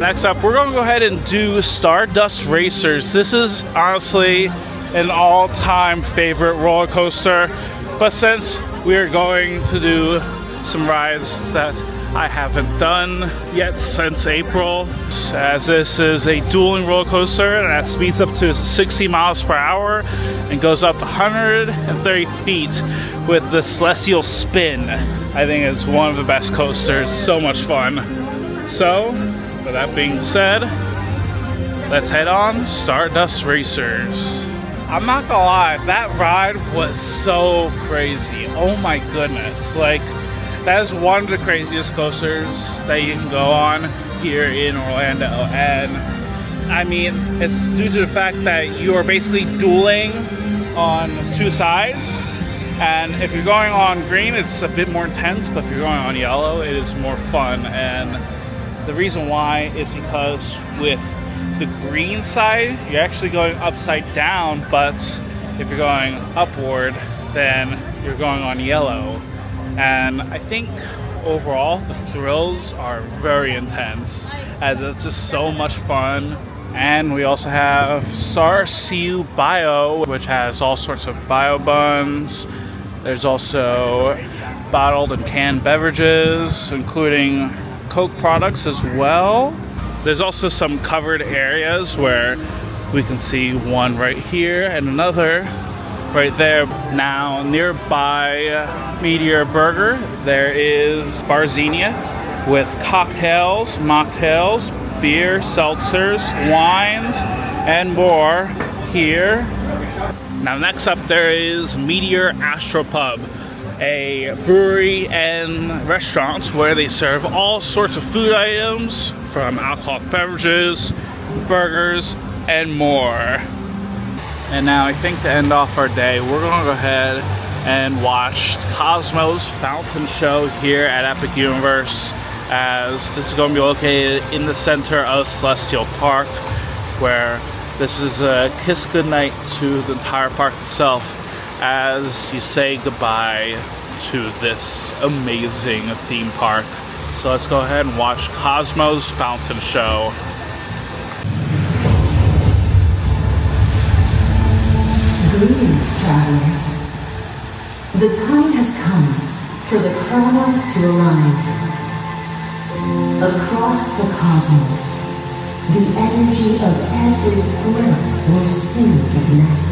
Next up, we're gonna go ahead and do Stardust Racers. This is honestly an all-time favorite roller coaster, but since we're going to do some rides that I haven't done yet since April, as this is a dueling roller coaster and that speeds up to 60 miles per hour and goes up 130 feet with the Celestial Spin. I think it's one of the best coasters, so much fun. So, with that being said, let's head on Stardust Racers. I'm not gonna lie, that ride was so crazy. Oh my goodness, like, that is one of the craziest coasters that you can go on here in Orlando. And I mean, it's due to the fact that you are basically dueling on two sides. And if you're going on green, it's a bit more intense, but if you're going on yellow, it is more fun. And the reason why is because with the green side, you're actually going upside down, but if you're going upward, then you're going on yellow. And I think overall the thrills are very intense, as it's just so much fun. And we also have Star CU Bio, which has all sorts of bio buns. There's also bottled and canned beverages, including Coke products as well. There's also some covered areas where we can see one right here and another right there. Now, nearby Meteor Burger, there is Bar Zenith with cocktails, mocktails, beer, seltzers, wines, and more here. Now, next up, there is Meteor Astropub, a brewery and restaurant where they serve all sorts of food items, from alcoholic beverages, burgers, and more. And now I think to end off our day, we're gonna go ahead and watch Cosmo's Fountain Show here at Epic Universe, as this is gonna be located in the center of Celestial Park, where this is a kiss goodnight to the entire park itself as you say goodbye to this amazing theme park. So let's go ahead and watch Cosmo's Fountain Show. The time has come for the chronos to align. Across the cosmos, the energy of every portal will soon ignite.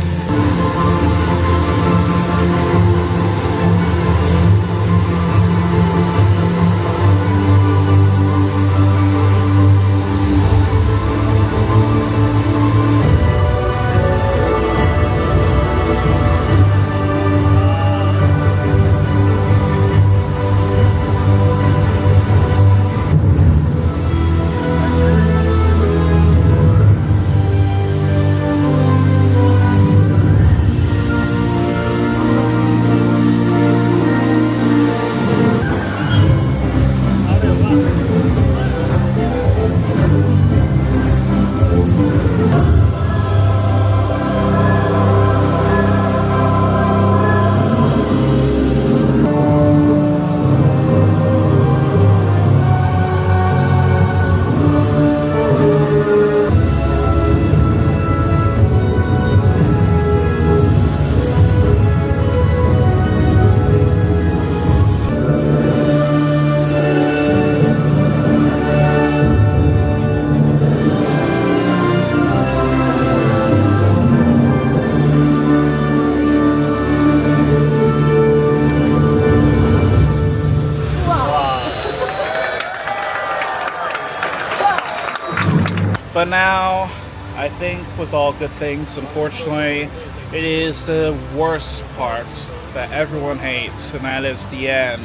But now, I think with all good things, unfortunately, it is the worst part that everyone hates, and that is the end.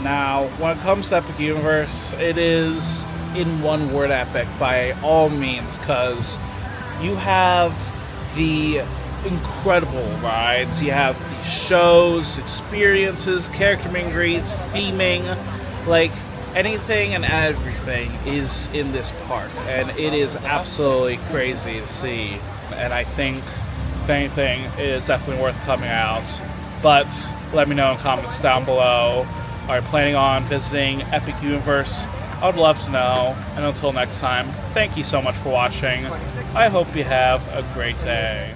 Now, when it comes to Epic Universe, it is in one word epic by all means, because you have the incredible rides, you have the shows, experiences, character meet and greets, theming, like anything and everything is in this park, and it is absolutely crazy to see. And I think, if anything, it is definitely worth coming out. But let me know in comments down below. Are you planning on visiting Epic Universe? I would love to know. And until next time, thank you so much for watching. I hope you have a great day.